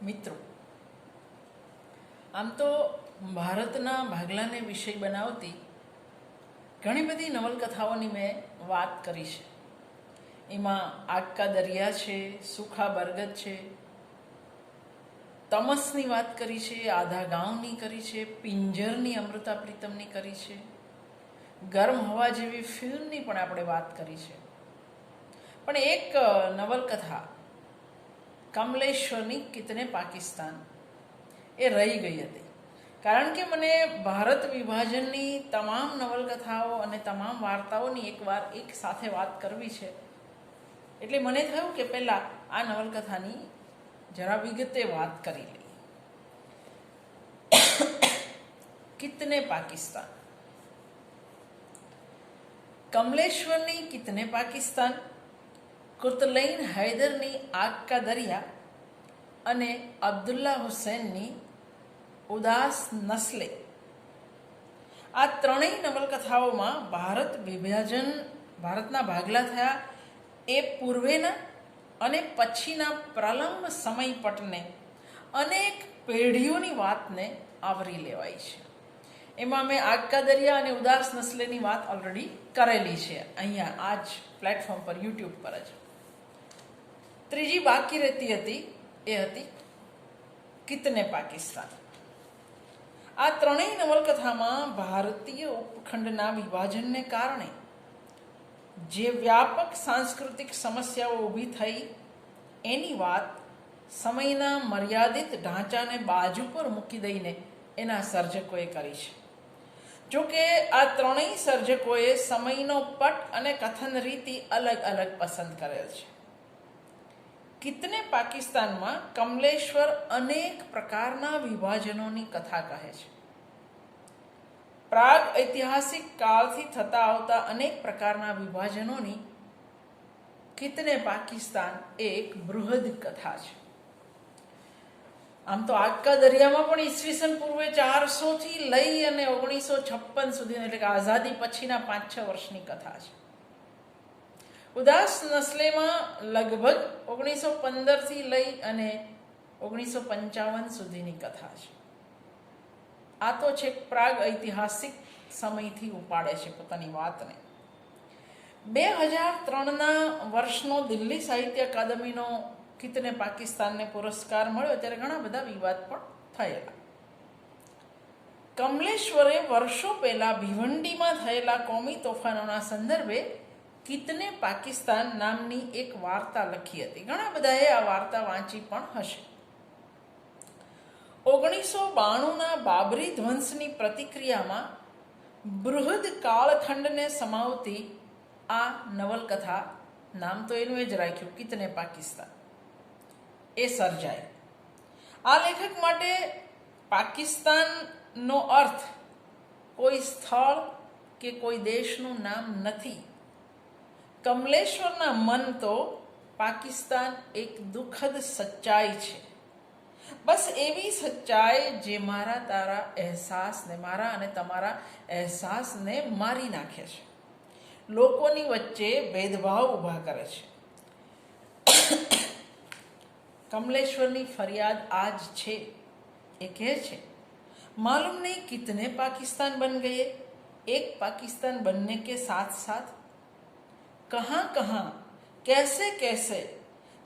મિત્રો, આમ તો ભારતના ભાગલાને વિષય બનાવતી ઘણી બધી નવલકથાઓની મેં વાત કરી છે. એમાં આગ કા દરિયા છે, સૂખા બરગદ છે, તમસની વાત કરી છે, આધા ગાંવની કરી છે, પિંજરની અમૃતા પ્રીતમની કરી છે, ગરમ હવા જેવી ફિલ્મની પણ આપણે વાત કરી છે. પણ એક નવલકથા કમલેશ્વરની કિતને પાકિસ્તાન એ રહી ગઈ હતી. કારણ કે મને ભારત વિભાજનની તમામ નવલકથાઓ અને તમામ વાર્તાઓની એકવાર એક સાથે વાત કરવી છે. એટલે મને થયું કે પહેલાં આ નવલકથાની જરા વિગતે વાત કરી લઈએ. કિતને પાકિસ્તાન. કમલેશ્વરની કિતને પાકિસ્તાન, કુતલૈન હૈદરની આગ કા દરિયા અને અબ્દુલ્લા હુસૈનની ઉદાસ નસ્લે, આ ત્રણેય નવલકથાઓમાં ભારતના ભાગલા થયા એ પૂર્વેના અને પછીના પ્રલંબ સમયપટને અનેક પેઢીઓની વાતને આવરી લેવાઈ છે. એમાં મેં આગ કા દરિયા અને ઉદાસ નસ્લેની વાત ઓલરેડી કરેલી છે અહીંયા આ જ પ્લેટફોર્મ પર, યુટ્યુબ પર જ. ત્રીજી બાકી રહેતી હતી એ હતી કિતને પાકિસ્તાન. આ ત્રણેય નવલકથામાં ભારતીય ઉપખંડના વિભાજનને કારણે જે વ્યાપક સાંસ્કૃતિક સમસ્યાઓ ઊભી થઈ એની વાત સમયના મર્યાદિત ઢાંચાને બાજુ પર મૂકી દઈને એના સર્જકોએ કરી છે. જોકે આ ત્રણેય સર્જકોએ સમયનો પટ અને કથન રીતિ અલગ અલગ પસંદ કરેલ છે. કિતને પાકિસ્તાનમાં કમલેશ્વર અનેક પ્રકારના વિભાજનોની કથા કહે છે. પ્રાગ ઐતિહાસિક કાળથી થતા આવતા અનેક પ્રકારના વિભાજનોની કિતને પાકિસ્તાન એક બૃહદ કથા છે. આમ તો આગ કા દરિયામાં પણ ઈસવીસન પૂર્વે 400થી લઈ અને 1956 સુધી, એટલે કે આઝાદી પછીના 5-6 વર્ષની કથા છે. ઉદાસ નસ્લેમાં લગભગ 1915થી લઈ અને 1955 સુધીની કથા છે. આ તો છે પ્રાગ ઐતિહાસિક સમયથી ઉપાડે છે પોતાની વાતને. 2003ના વર્ષનો દિલ્હી સાહિત્ય અકાદમીનો કિતને પાકિસ્તાનને પુરસ્કાર મળ્યો ત્યારે ઘણા બધા વિવાદ પણ થયેલા. કમલેશ્વરે વર્ષો પહેલા ભિવંડીમાં થયેલા કોમી તોફાનોના સંદર્ભે કિતને પાકિસ્તાન નામની એક વાર્તા લખી હતી. ઘણા બધાએ આ વાર્તા વાંચી પણ હશે. 1992ના બાબરી ધ્વંસની પ્રતિક્રિયામાં બૃહદ કાળખંડને સમાવતી આ નવલકથા, નામ તો એનું જ રાખ્યું કિતને પાકિસ્તાન, એ સર્જાઈ. આ લેખક માટે પાકિસ્તાનનો અર્થ કોઈ સ્થળ કે કોઈ દેશનું નામ નથી. કમલેશ્વરના મન તો પાકિસ્તાન એક દુઃખદ સચ્ચાઈ છે. બસ એવી સચ્ચાઈ જે મારા તારા અહેસાસને, મારા અને તમારા અહેસાસને મારી નાખે છે, લોકોની વચ્ચે ભેદભાવ ઊભા કરે છે. કમલેશ્વરની ફરિયાદ આજ છે. એ કહે છે, मालूम नहीं कितने पाकिस्तान बन गए, एक पाकिस्तान बनने के साथ साथ कहाँ कहाँ कैसे कैसे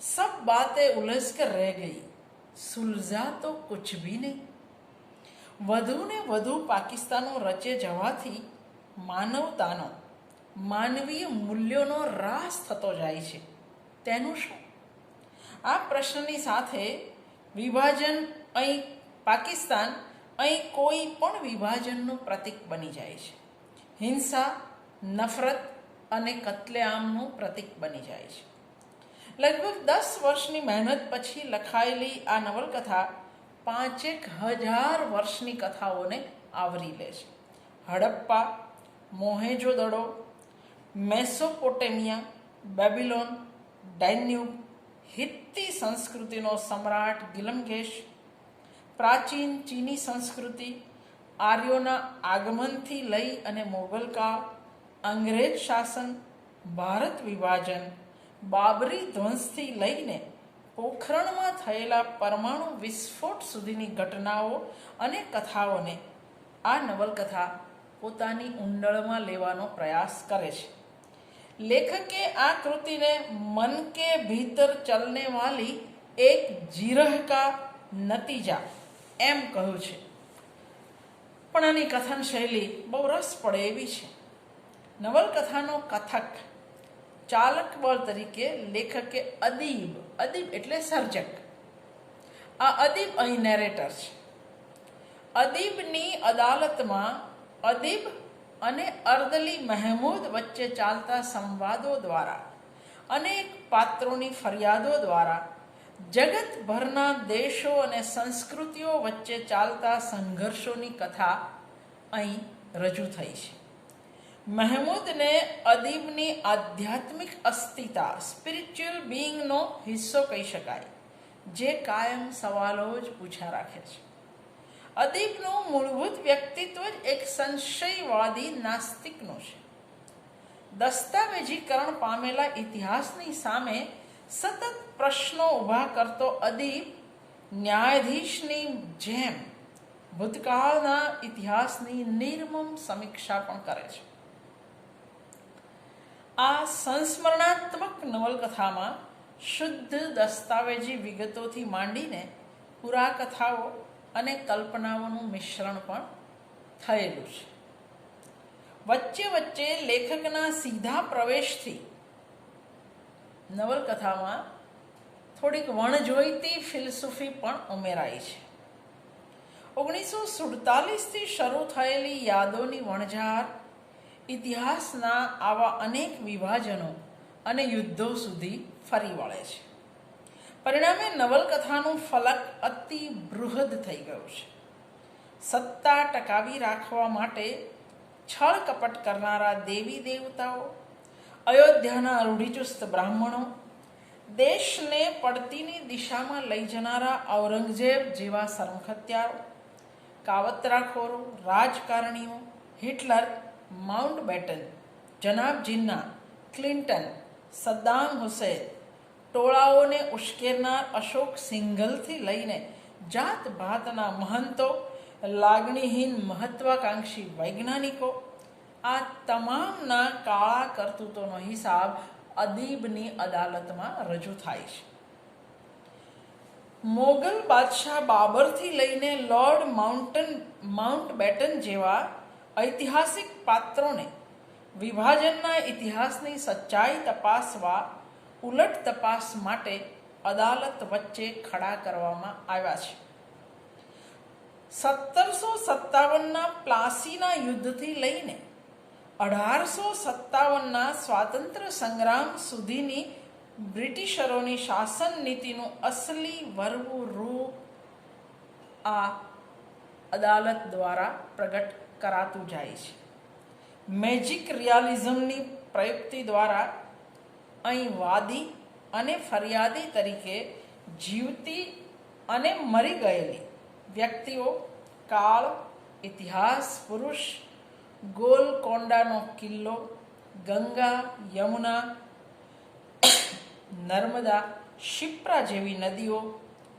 सब बातें उलझ कर रह गई, सुलझा तो कुछ भी नहीं. વધુ ને વધુ પાકિસ્તાનો રચે જવાથી માનવતાનો, માનવીય મૂલ્યોનો રાસ થતો જાય છે. તેનું શું? આ પ્રશ્નની સાથે વિભાજન અહીં પાકિસ્તાન અહીં કોઈ પણ વિભાજનનું પ્રતીક બની જાય છે. હિંસા, નફરત અને કત્લેઆમનું પ્રતીક બની જાય છે. લગભગ 10 વર્ષની મહેનત પછી લખાયેલી આ નવલકથા 5000 વર્ષની કથાઓને આવરી લે છે. Harappa, Mohenjodaro, Mesopotamia, Babylon, Danube, હિત્તી સંસ્કૃતિનો સમ્રાટ ગિલમગેશ, પ્રાચીન ચીની સંસ્કૃતિ, આર્યોના આગમનથી લઈ અને મોગલ કાળ, અંગ્રેજ શાસન, ભારત વિભાજન, બાબરી ધ્વંસથી લઈને પોખરણમાં થયેલા પરમાણુ વિસ્ફોટ સુધીની ઘટનાઓ અને કથાઓને આ નવલકથા પોતાની ઊંડળમાં લેવાનો પ્રયાસ કરે છે. લેખકે આ કૃતિને મન કે ભીતર ચલને વાલી એક જીરહ કા નતીજા એમ કહ્યું છે. પણ આની કથન શૈલી બહુ રસ પડે એવી છે. નવલકથાનો કથક ચાલક બળ તરીકે લેખકે અદીબ એટલે સર્જક, આ અદીબ અહીં નેરેટર છે. અદીબની અદાલતમાં અદીબ અને અર્દલી મહેમૂદ વચ્ચે ચાલતા સંવાદો દ્વારા, અનેક પાત્રોની ફરિયાદો દ્વારા જગતભરના દેશો અને સંસ્કૃતિઓ વચ્ચે ચાલતા સંઘર્ષોની કથા અહીં રજૂ થઈ છે. મહેમૂદને અદીબની આધ્યાત્મિક અસ્તિત્વ, સ્પિરિચ્યુઅલ બિઈંગનો હિસ્સો કહી શકાય, જે કાયમ સવાલો જ પૂછ્યા રાખે છે. અદીબનું મૂળભૂત વ્યક્તિત્વ જ એક સંશયવાદી નાસ્તિકનું છે. દસ્તાવેજીકરણ પામેલા ઇતિહાસની સામે સતત પ્રશ્નો ઊભા કરતો અદીબ ન્યાયાધીશની જેમ ભૂતકાળના ઇતિહાસની નિર્મમ સમીક્ષા પણ કરે છે. આ સંસ્મરણાત્મક નવલકથામાં શુદ્ધ દસ્તાવેજી વિગતોથી માંડીને પુરાકથાઓ અને કલ્પનાઓનું મિશ્રણ પણ થયેલું છે. વચ્ચે વચ્ચે લેખકના સીધા પ્રવેશથી નવલકથામાં થોડીક વણજોઈતી ફિલસૂફી પણ ઉમેરાઈ છે. 1947થી શરૂ થયેલી યાદોની વણઝાર ઇતિહાસના આવા અનેક વિભાજનો અને યુદ્ધો સુધી ફરી વળે છે. પરિણામે નવલકથાનું ફલક અતિ બૃહદ થઈ ગયું છે. સત્તા ટકાવી રાખવા માટે છળ કપટ કરનારા દેવી દેવતાઓ, અયોધ્યાના રૂઢિચુસ્ત બ્રાહ્મણો, દેશને પડતીની દિશામાં લઈ જનારા ઔરંગઝેબ જેવા સરમખત્યારો, કાવતરાખોરો, રાજકારણીઓ, હિટલર, માઉન્ટબેટન, જનાબ જિન્ના, ક્લિન્ટન, સદ્દામ હુસૈન, ટોળાઓને ઉશ્કેરનાર અશોક સિંઘલથી લઈને જાત ભાતના મહંતો, લાગણીહીન મહત્વાકાંક્ષી વૈજ્ઞાનિકો, આ તમામના કાળા કરતૂતોનો હિસાબ અદીબની અદાલતમાં રજૂ થાય છે. મોગલ બાદશાહ બાબરથી લઈને લોર્ડ માઉન્ટબેટન જેવા ઐતિહાસિક પાત્રોને વિભાજનના ઇતિહાસની સચ્ચાઈ તપાસવા ઉલટ તપાસ માટે અદાલત વચ્ચે ખડા કરવામાં આવ્યા છે. 1757ના પ્લાસીના યુદ્ધથી લઈને 1857ના સ્વાતંત્ર્ય સંગ્રામ સુધીની બ્રિટિશરોની શાસન નીતિનું અસલી વરવું રૂપ આ અદાલત દ્વારા પ્રગટ કરાતું જાય છે. મેજિક રિયાલિઝમની પ્રયુક્તિ દ્વારા અહીં વાદી અને ફરિયાદી તરીકે જીવતી અને મરી ગયેલી વ્યક્તિઓ, કાળ, ઇતિહાસ, પુરુષ, ગોલકોંડાનો કિલ્લો, ગંગા, યમુના, નર્મદા, શિપ્રા જેવી નદીઓ,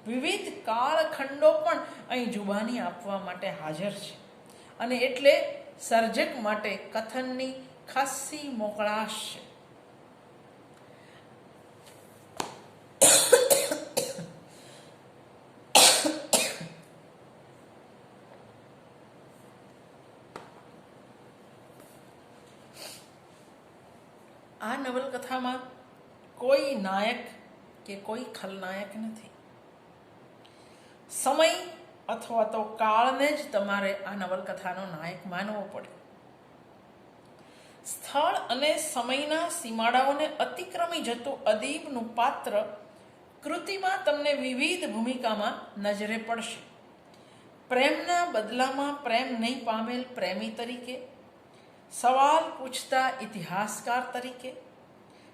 વિવિધ કાળખંડો પણ અહીં જુબાની આપવા માટે હાજર છે. અને એટલે સર્જક માટે કથનની ખાસ્સી મોકળાશ છે. આ નવલકથામાં કોઈ નાયક કે કોઈ ખલનાયક નથી. સમય અથવા તો કાળને જ તમારે આ નવલકથાનો નાયક માનવો પડે. સ્થળ અને સમયના સીમાડાઓને અતિક્રમી જતું અદીબનું પાત્ર કૃતિમાં તમને વિવિધ ભૂમિકામાં નજરે પડશે. પ્રેમના બદલામાં પ્રેમ નહીં પામેલ પ્રેમી તરીકે, સવાલ પૂછતા ઇતિહાસકાર તરીકે,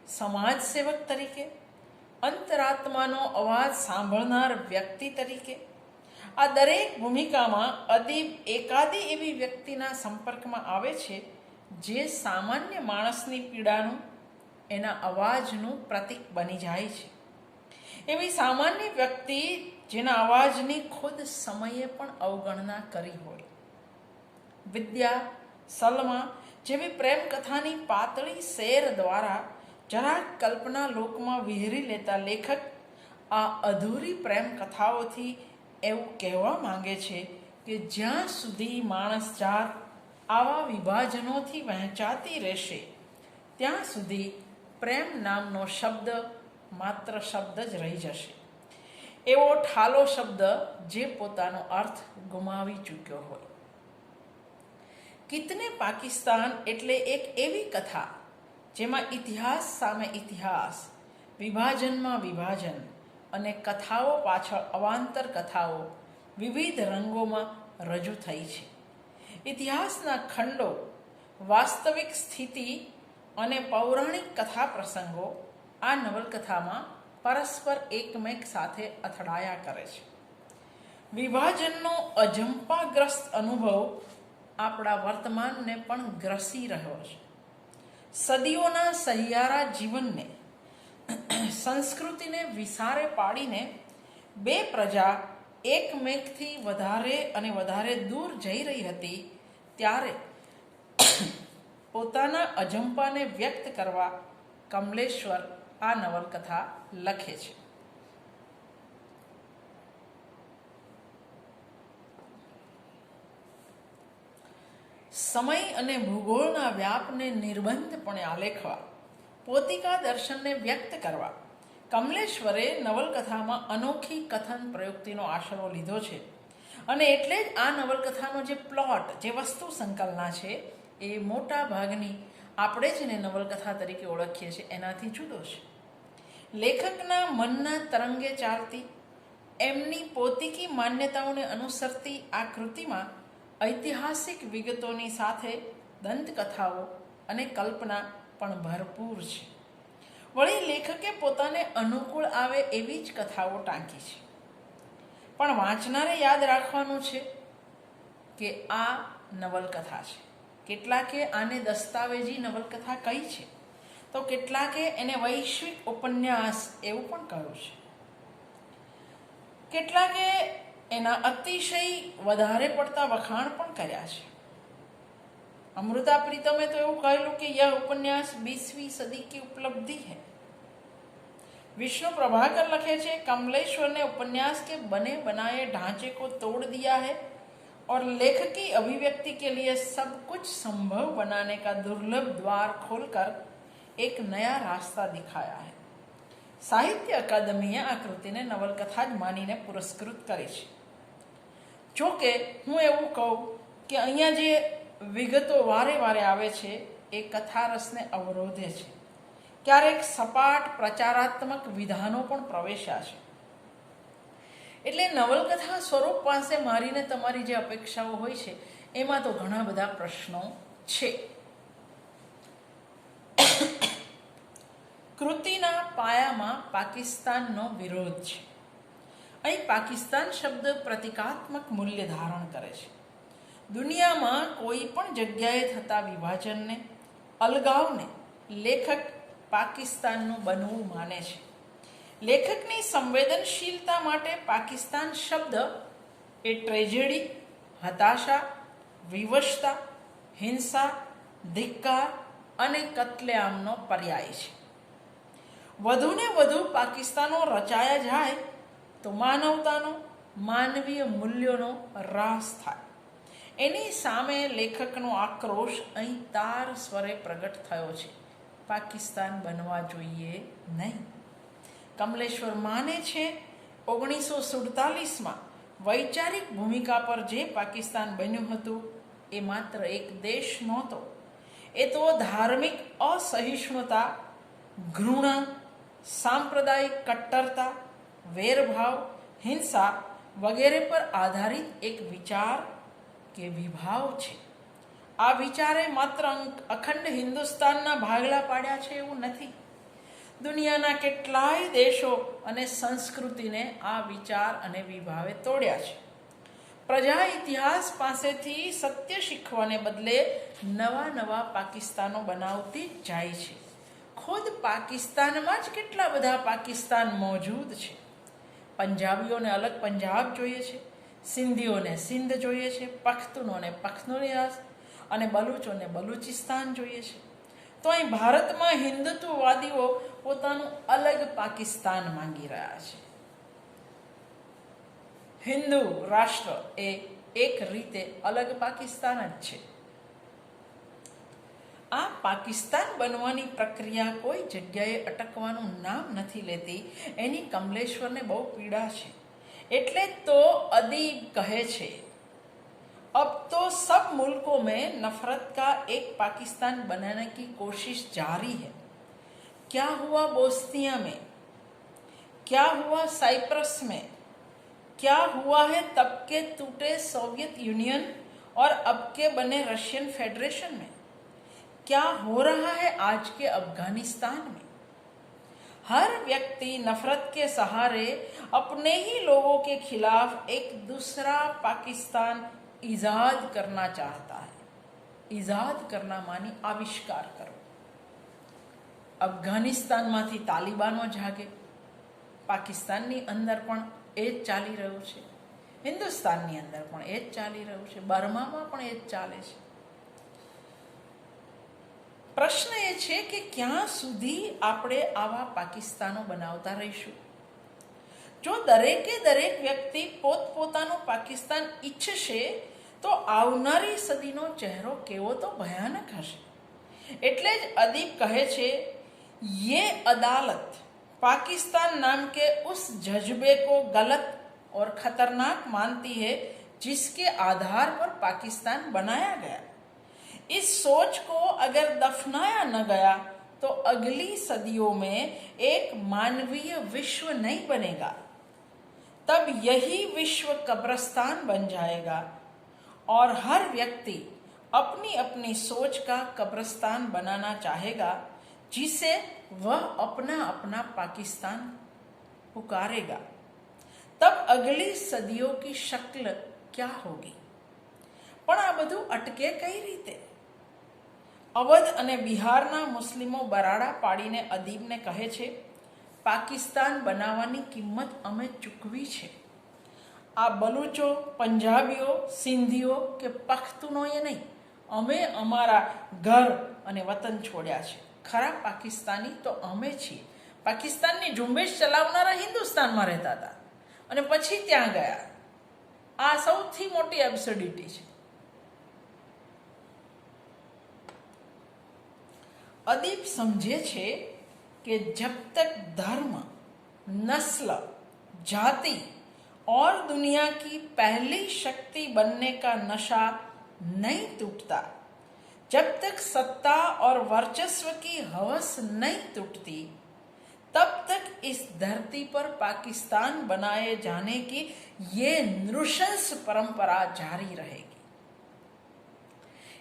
સમાજ સેવક તરીકે, અંતરાત્માનો અવાજ સાંભળનાર વ્યક્તિ તરીકે, આ દરેક ભૂમિકામાં અદીબ એકાદી એવી વ્યક્તિના સંપર્કમાં આવે છે જે સામાન્ય માણસની પીડાનું, એના અવાજનું પ્રતીક બની જાય છે. એવી સામાન્ય વ્યક્તિ જેના અવાજની ખુદ સમયે પણ અવગણના કરી હોય. વિદ્યા, સલમા જેવી પ્રેમ કથાની પાતળી શેર દ્વારા જરાક કલ્પના લોકમાં વિહરી લેતા લેખક આ અધૂરી પ્રેમ કથાઓથી એવું કહેવા માંગે છે કે જ્યાં સુધી માણસ જાત આવા વિભાજનોથી વહેંચાતી રહેશે ત્યાં સુધી પ્રેમ નામનો શબ્દ માત્ર શબ્દ જ રહી જશે. એવો ઠાલો શબ્દ જે પોતાનો અર્થ ગુમાવી ચૂક્યો હોય. કિતને પાકિસ્તાન એટલે એક એવી કથા જેમાં ઇતિહાસ સામે ઇતિહાસ, વિભાજનમાં વિભાજન અને કથાઓ પાછળ અવાંતર કથાઓ વિવિધ રંગોમાં રજૂ થઈ છે. ઇતિહાસના ખંડો, વાસ્તવિક સ્થિતિ અને પૌરાણિક કથા પ્રસંગો આ નવલકથામાં પરસ્પર એકમેક સાથે અથડાયા કરે છે. વિભાજનનો અજંપાગ્રસ્ત અનુભવ આપણા વર્તમાનને પણ ગ્રસી રહ્યો છે. સદીઓના સહિયારા જીવનને, સંસ્કૃતિને વિસારે પાડીને બે પ્રજા એકમેકથી વધારે અને વધારે દૂર જઈ રહી હતી ત્યારે પોતાના અજંપાને વ્યક્ત કરવા કમલેશ્વર આ નવલકથા લખે છે. સમય અને ભૂગોળના વ્યાપને નિર્બંધપણે આલેખવા, પોતિકા દર્શનને વ્યક્ત કરવા કમલેશ્વરે નવલકથામાં અનોખી કથન પ્રયુક્તિનો આશરો લીધો છે. અને એટલે જ આ નવલકથાનો જે પ્લોટ, જે વસ્તુ સંકલના છે એ મોટા ભાગની આપણે જેને નવલકથા તરીકે ઓળખીએ છીએ એનાથી જુદો છે. લેખકના મનના તરંગે ચાલતી, એમની પોતિકી માન્યતાઓને અનુસરતી આ કૃતિમાં ઐતિહાસિક વિગતોની સાથે દંતકથાઓ અને કલ્પના પણ ભરપૂર છે. વળી લેખકે પોતાને અનુકૂળ આવે એવી જ કથાઓ ટાંકી છે. પણ વાંચનારે યાદ રાખવાનું છે કે આ નવલકથા છે. કેટલાકે આને દસ્તાવેજી નવલકથા કહી છે, તો કેટલાકે એને વૈશ્વિક ઉપન્યાસ એવું પણ કહ્યું છે. કેટલાકે એના અતિશય વધારે પડતા વખાણ પણ કર્યા છે. અમૃતા પ્રીતમે તો એવું કહેલું કે यह उपन्यास 20वीं सदी की उपलब्धि है. विष्णु प्रभाकर लखे छे, कमलेश्वर ने उपन्यास के बने बनाए ढांचे को तोड़ दिया है और लेखक की अभिव्यक्ति के लिए सब कुछ संभव बनाने का दुर्लभ द्वार खोलकर एक नया रास्ता दिखाया है. साहित्य अकादमीએ આ કૃતિને નવલકથા જ માનીને પુરસ્કૃત કરી છે. જોકે હું એવું કહું કે અહીંયા જે વિગતો વારે વારે આવે છે એ કથારસને અવરોધે છે. ક્યારેક સપાટ પ્રચારાત્મક વિધાનો પણ પ્રવેશ્યા છે. એટલે નવલકથા સ્વરૂપ પાસે મારીને તમારી જે અપેક્ષાઓ હોય છે એમાં તો ઘણા બધા પ્રશ્નો છે. કૃતિના પાયામાં પાકિસ્તાનનો વિરોધ છે. અહીં પાકિસ્તાન શબ્દ પ્રતિકાત્મક મૂલ્ય ધારણ કરે છે. દુનિયામાં કોઈ પણ જગ્યાએ થતા વિભાજનને, અલગાવને લેખક પાકિસ્તાનનું બનવું માને છે. લેખકની સંવેદનશીલતા માટે પાકિસ્તાન શબ્દ એ ટ્રેજેડી, હતાશા, વિવશતા, હિંસા, ધિક્કાર અને કત્લેઆમનો પર્યાય છે. વધુને વધુ પાકિસ્તાનો રચાયા જાય તો માનવતાનો, માનવીય મૂલ્યોનો રાસ થાય. એની સામે લેખકનો આક્રોશ અહીં તાર સ્વરે પ્રગટ થયો છે. પાકિસ્તાન બનવા જોઈએ નહીં. કમલેશ્વર માને છે 1947માં વૈચારિક ભૂમિકા પર જે પાકિસ્તાન બન્યું હતું એ માત્ર એક દેશ નહોતો. એ તો ધાર્મિક અસહિષ્ણુતા, ઘૃણા, સાંપ્રદાયિક કટ્ટરતા, વેરભાવ, હિંસા વગેરે પર આધારિત એક વિચાર કે વિભાવ છે. આ વિચારે માત્ર અખંડ હિન્દુસ્તાનના ભાગલા પાડ્યા છે એવું નથી. દુનિયાના કેટલાય દેશો અને સંસ્કૃતિને આ વિચાર અને વિભાવે તોડ્યા છે. પ્રજા ઇતિહાસ પાસેથી સત્ય શીખવાને બદલે નવા નવા પાકિસ્તાનો બનાવતી જ જાય છે. ખુદ પાકિસ્તાનમાં જ કેટલા બધા પાકિસ્તાન મોજૂદ છે. પંજાબીઓને અલગ પંજાબ જોઈએ છે, સિંધીઓને સિંધ જોઈએ છે, પખ્તુનોને પખ્તુનિયાસ અને બલુચોને બલુચિસ્તાન જોઈએ છે. તો અહીં ભારતમાં હિન્દુત્વવાદીઓ પોતાનું અલગ પાકિસ્તાન માંગી રહ્યા છે. હિન્દુ રાષ્ટ્ર એ એક રીતે અલગ પાકિસ્તાન જ છે. આ પાકિસ્તાન બનવાની પ્રક્રિયા કોઈ જગ્યાએ અટકવાનું નામ નથી લેતી, એની કમલેશ્વરને બહુ પીડા છે. એટલે તો અદીબ કહે છે, अब तो सब मुल्कों में नफरत का एक पाकिस्तान बनाने की कोशिश जारी है. क्या हुआ बोस्निया में, क्या हुआ साइप्रस में, क्या हुआ है तब के टूटे सोवियत यूनियन और अब के बने रशियन फेडरेशन में, क्या हो रहा है आज के अफगानिस्तान में. हर व्यक्ति नफरत के सहारे अपने ही लोगों के खिलाफ एक दूसरा पाकिस्तान ईजाद करना चाहता है. ईजाद करना मानी आविष्कार करो. અફઘાનિસ્તાનમાંથી તાલિબાનો જાગે, પાકિસ્તાનની અંદર પણ એ જ ચાલી રહ્યું છે, હિન્દુસ્તાનની અંદર પણ એ જ ચાલી રહ્યું છે, બર્મામાં પણ એ જ ચાલે છે. પ્રશ્ન એ છે કે ક્યાં સુધી આપણે આવા પાકિસ્તાનો બનાવતા રહીશું? જો દરેકે દરેક વ્યક્તિ પોતપોતાનું પાકિસ્તાન ઈચ્છશે તો આવનારી સદીનો ચહેરો કેવો તો ભયાનક હશે. એટલે જ અદીબ કહે છે, ये अदालत पाकिस्तान नाम के उस जज्बे को गलत और खतरनाक मानती है जिसके आधार पर पाकिस्तान बनाया गया. इस सोच को अगर दफनाया न गया तो अगली सदियों में एक मानवीय विश्व नहीं बनेगा. तब यही विश्व कब्रिस्तान बन जाएगा और हर व्यक्ति अपनी अपनी सोच का कब्रिस्तान बनाना चाहेगा, जिसे वह अपना अपना पाकिस्तान पुकारेगा. तब अगली सदियों की शक्ल क्या होगी? પણ આ બધું અટકે કઈ રીતે? અવધ અને બિહારના મુસ્લિમો બરાડા પાડીને અદીબને કહે છે, પાકિસ્તાન બનાવવાની કિંમત અમે ચૂકવી છે. આ બલુચો, પંજાબીઓ, સિંધીઓ કે પખ્તુનોએ નહીં, અમે અમારા ઘર અને વતન છોડ્યા છે. ખરા પાકિસ્તાની તો અમે છીએ. પાકિસ્તાનની ઝુંબેશ ચલાવનારા હિન્દુસ્તાનમાં રહેતા હતા અને પછી ત્યાં ગયા. આ સૌથી મોટી એબ્સર્ડિટી છે. अदीब समझे छे कि जब तक धर्म, नस्ल, जाति और दुनिया की पहली शक्ति बनने का नशा नहीं टूटता, जब तक सत्ता और वर्चस्व की हवस नहीं टूटती, तब तक इस धरती पर पाकिस्तान बनाए जाने की ये नृशंस परंपरा जारी रहेगी.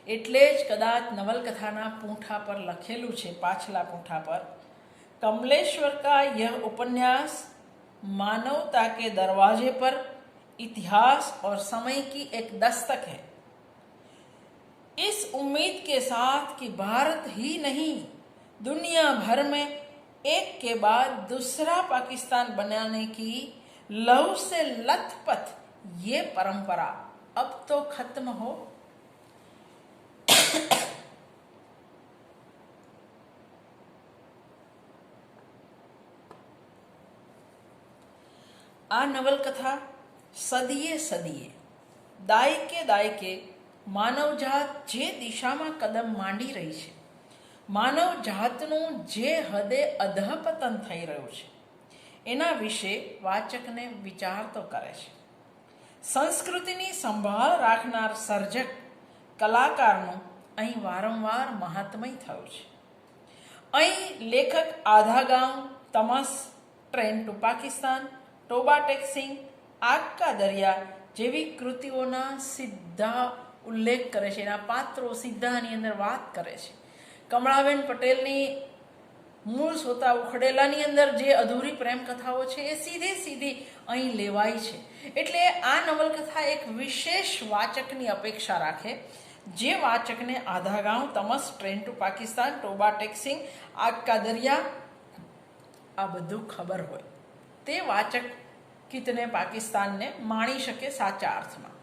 એટલે જ કદાચ નવલકથાના પૂંઠા પર લખેલું છે, પાછલા પૂંઠા પર, कमलेश्वर का यह उपन्यास मानवता के दरवाजे पर इतिहास और समय की एक दस्तक है. इस उम्मीद के साथ कि भारत ही नहीं, दुनिया भर में एक के बाद दूसरा पाकिस्तान बनाने की लहू से लथपथ ये परंपरा अब तो खत्म हो. આ નવલકથા સદીએ સદીએ, દાયકે દાયકે માનવજાત જે દિશામાં કદમ માંડી રહી છે, માનવજાતનું જે હદે અધઃપતન થઈ રહ્યું છે, એના વિશે વાચકને વિચાર તો કરે છે. સંસ્કૃતિની સંભાળ રાખનાર સર્જક કલાકારનું અહીં વારંવાર મહાત્મય થયું છે. અહીં લેખક આધા ગાંવ, તમસ, ટ્રેન ટુ પાકિસ્તાન, ટોબા ટેક્સિંગ, આગ કા દરિયા જેવી કૃતિઓના સીધા ઉલ્લેખ કરે છે, એના પાત્રો સીધાની અંદર વાત કરે છે. કમળાબેન પટેલની મૂળ સોતા ઉખડેલાની અંદર જે અધૂરી પ્રેમ કથાઓ છે એ સીધી સીધી અહીં લેવાઈ છે. એટલે આ નવલકથા એક વિશેષ વાચકની અપેક્ષા રાખે, જે વાચકને આધા ગાંવ, તમસ, ટ્રેન ટુ પાકિસ્તાન, ટોબા ટેક્સિંગ, આગ કા દરિયા આ બધું ખબર હોય તે વાચક કિતને પાકિસ્તાનને માણી શકે સાચા અર્થમાં.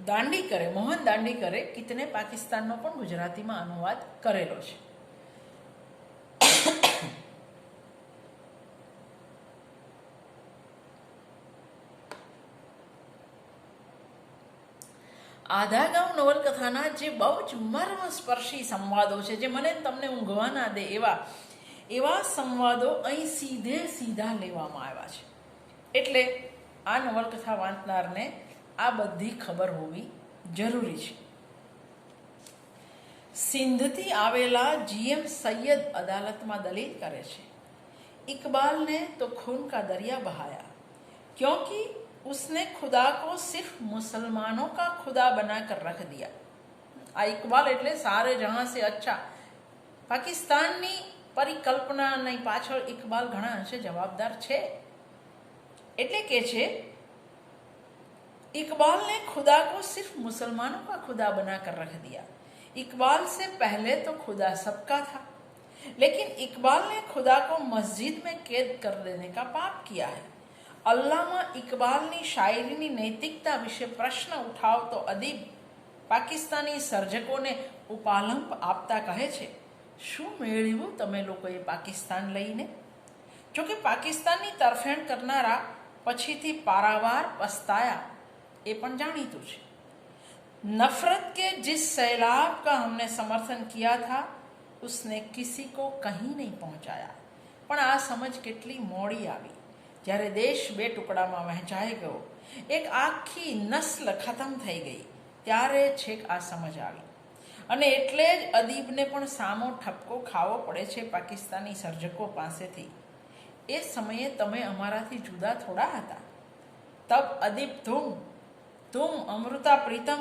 દાંડીકરે, મોહન દાંડીકરે કિતને પાકિસ્તાનનો પણ ગુજરાતીમાં અનુવાદ કરેલો છે. આધા ગાંવ નવલકથાના જે બહુ જ મર્મસ્પર્શી સંવાદો છે, જે મને તમને ઊંઘવા ના દે એવા સંવાદો અહીં સીધા લેવામાં આવ્યા છે. એટલે આ નવલકથા વાંચનારને આ બધી ખબર હોવી જરૂરી છે. સિંધથી આવેલા જીએમ સૈયદ અદાલતમાં દલીલ કરે છે, इकबाल ने तो खून का दरिया बहाया क्योंकि उसने खुदा को सिर्फ मुसलमानों का खुदा बनाकर रख दिया. આ ઇકબાલ એટલે સારે જહાં સે અચ્છા. પાકિસ્તાનની પરિકલ્પનાની પાછળ ઇકબાલ ઘણા અંશે જવાબદાર છે. એટલે કે છે, इकबाल ने खुदा को सिर्फ मुसलमानों का खुदा बनाकर रख दिया. इकबाल से पहले तो खुदा सबका था, लेकिन इकबाल ने खुदा को मस्जिद में कैद कर देने का पाप किया है. अल्लामा इकबालની શાયરીની નૈતિકતા વિશે પ્રશ્ન ઉઠાવતો અદીબ પાકિસ્તાની સર્જકોને ઉપાલંપ આપતા કહે છે, શું મેળવ્યું તમે લોકોએ પાકિસ્તાન લઈને? જોકે પાકિસ્તાનની તરફેણ કરનારા પછીથી પારાવાર પસ્તાયા એ પણ જાણીતું છે. नफरत के जिस सैलाब का हमने समर्थन किया था उसने किसी को कहीं नहीं पहुंचाया. પણ આ સમજ કેટલી મોડી આવી, જ્યારે દેશ બે ટુકડામાં વહેંચાઈ ગયો, એક આખી નસ્લ ખતમ થઈ ગઈ, ત્યારે છેક આ સમજ આવી. અને એટલે જ અદીબને પણ સામો ઠપકો ખાવો પડે છે પાકિસ્તાની સર્જકો પાસેથી. એ સમયે તમે અમારાથી જુદા થોડા હતા. તબ અદીબ तुम अमृता प्रीतम,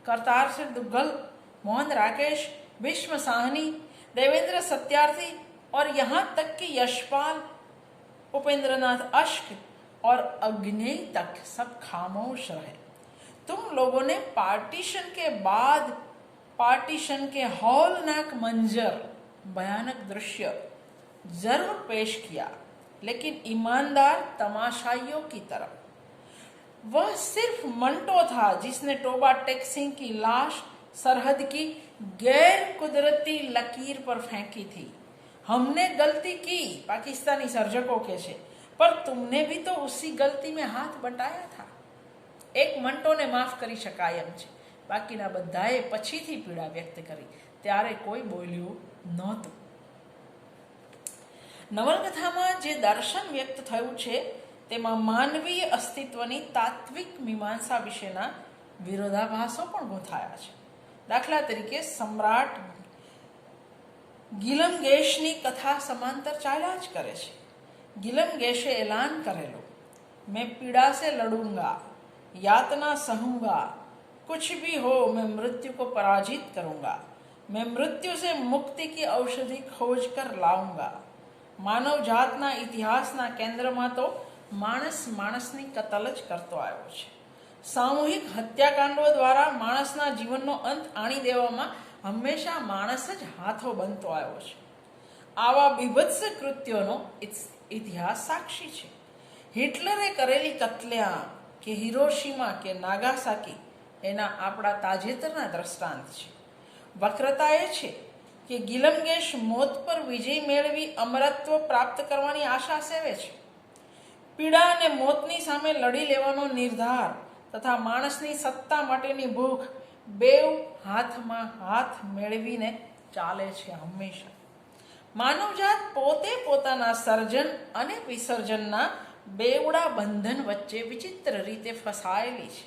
करतार सिंह दुग्गल, मोहन राकेश, भीष्म साहनी, देवेंद्र सत्यार्थी और यहाँ तक कि यशपाल, उपेंद्रनाथ अश्क और अग्नेय तक सब खामोश रहे. तुम लोगों ने पार्टीशन के बाद पार्टीशन के हौलनाक मंजर, भयानक दृश्य जरूर पेश किया, लेकिन ईमानदार तमाशाइयों की तरफ. वह सिर्फ मंटो था जिसने टोबा टेक्सिंग की लाश सरहद की गैर कुदरती लकीर पर फेंकी थी. हमने गलती की, पाकिस्तानी सर्जकों के છે, पर तुमने भी तो उसी गलती में हाथ बटाया था. એક મંટોને માફ કરી શકાય એમ છે, બાકીના બધાએ પછીથી પીડા વ્યક્ત કરી, ત્યારે કોઈ બોલ્યું નહોતું. નવલકથામાં જે દર્શન વ્યક્ત થયું છે તેમાં માનવીય અસ્તિત્વની તાત્વિક મીમાંસા વિશેના વિરોધાભાસો પણ ગૂંથાયા છે. દાખલા તરીકે સમ્રાટ ગિલમગેશની કથા સમાંતર ચાલ્યા જ કરે છે. ગિલમગેશે એલાન કરેલું, मैं पीड़ा से लड़ूंगा, यातना सहूंगा, कुछ भी हो मैं मृत्यु को पराजित करूंगा, मैं मृत्यु से मुक्ति की औषधि खोज कर लाऊंगा. માનવ જાતના ઇતિહાસના કેન્દ્રમાં તો માણસની કતલ જ કરતો આવ્યો છે. સામૂહિક હત્યાકાંડો દ્વારા માણસના જીવનનો અંત આણી દેવામાં હંમેશા માણસ જ હાથો બનતો આવ્યો છે. આવા બીભત્સ કૃત્યોનો ઇતિહાસ સાક્ષી છે. હિટલરે કરેલી કત્લેઆમ કે હિરોશીમા કે નાગાસાકી એના આપણા તાજેતરના દ્રષ્ટાંત છે. વક્રતા એ છે કે ગિલમગેશ મોત પર વિજય મેળવી અમરત્વ પ્રાપ્ત કરવાની આશા સેવે છે. પીડા અને મોતની સામે લડી લેવાનો નિર્ધાર તથા માણસની સત્તા માટેની ભૂખ બેઉ હાથમાં હાથ મેળવીને ચાલે છે હંમેશા. માનવજાત પોતે પોતાના સર્જન અને વિસર્જનના બેવડા બંધન વચ્ચે વિચિત્ર રીતે ફસાયેલી છે.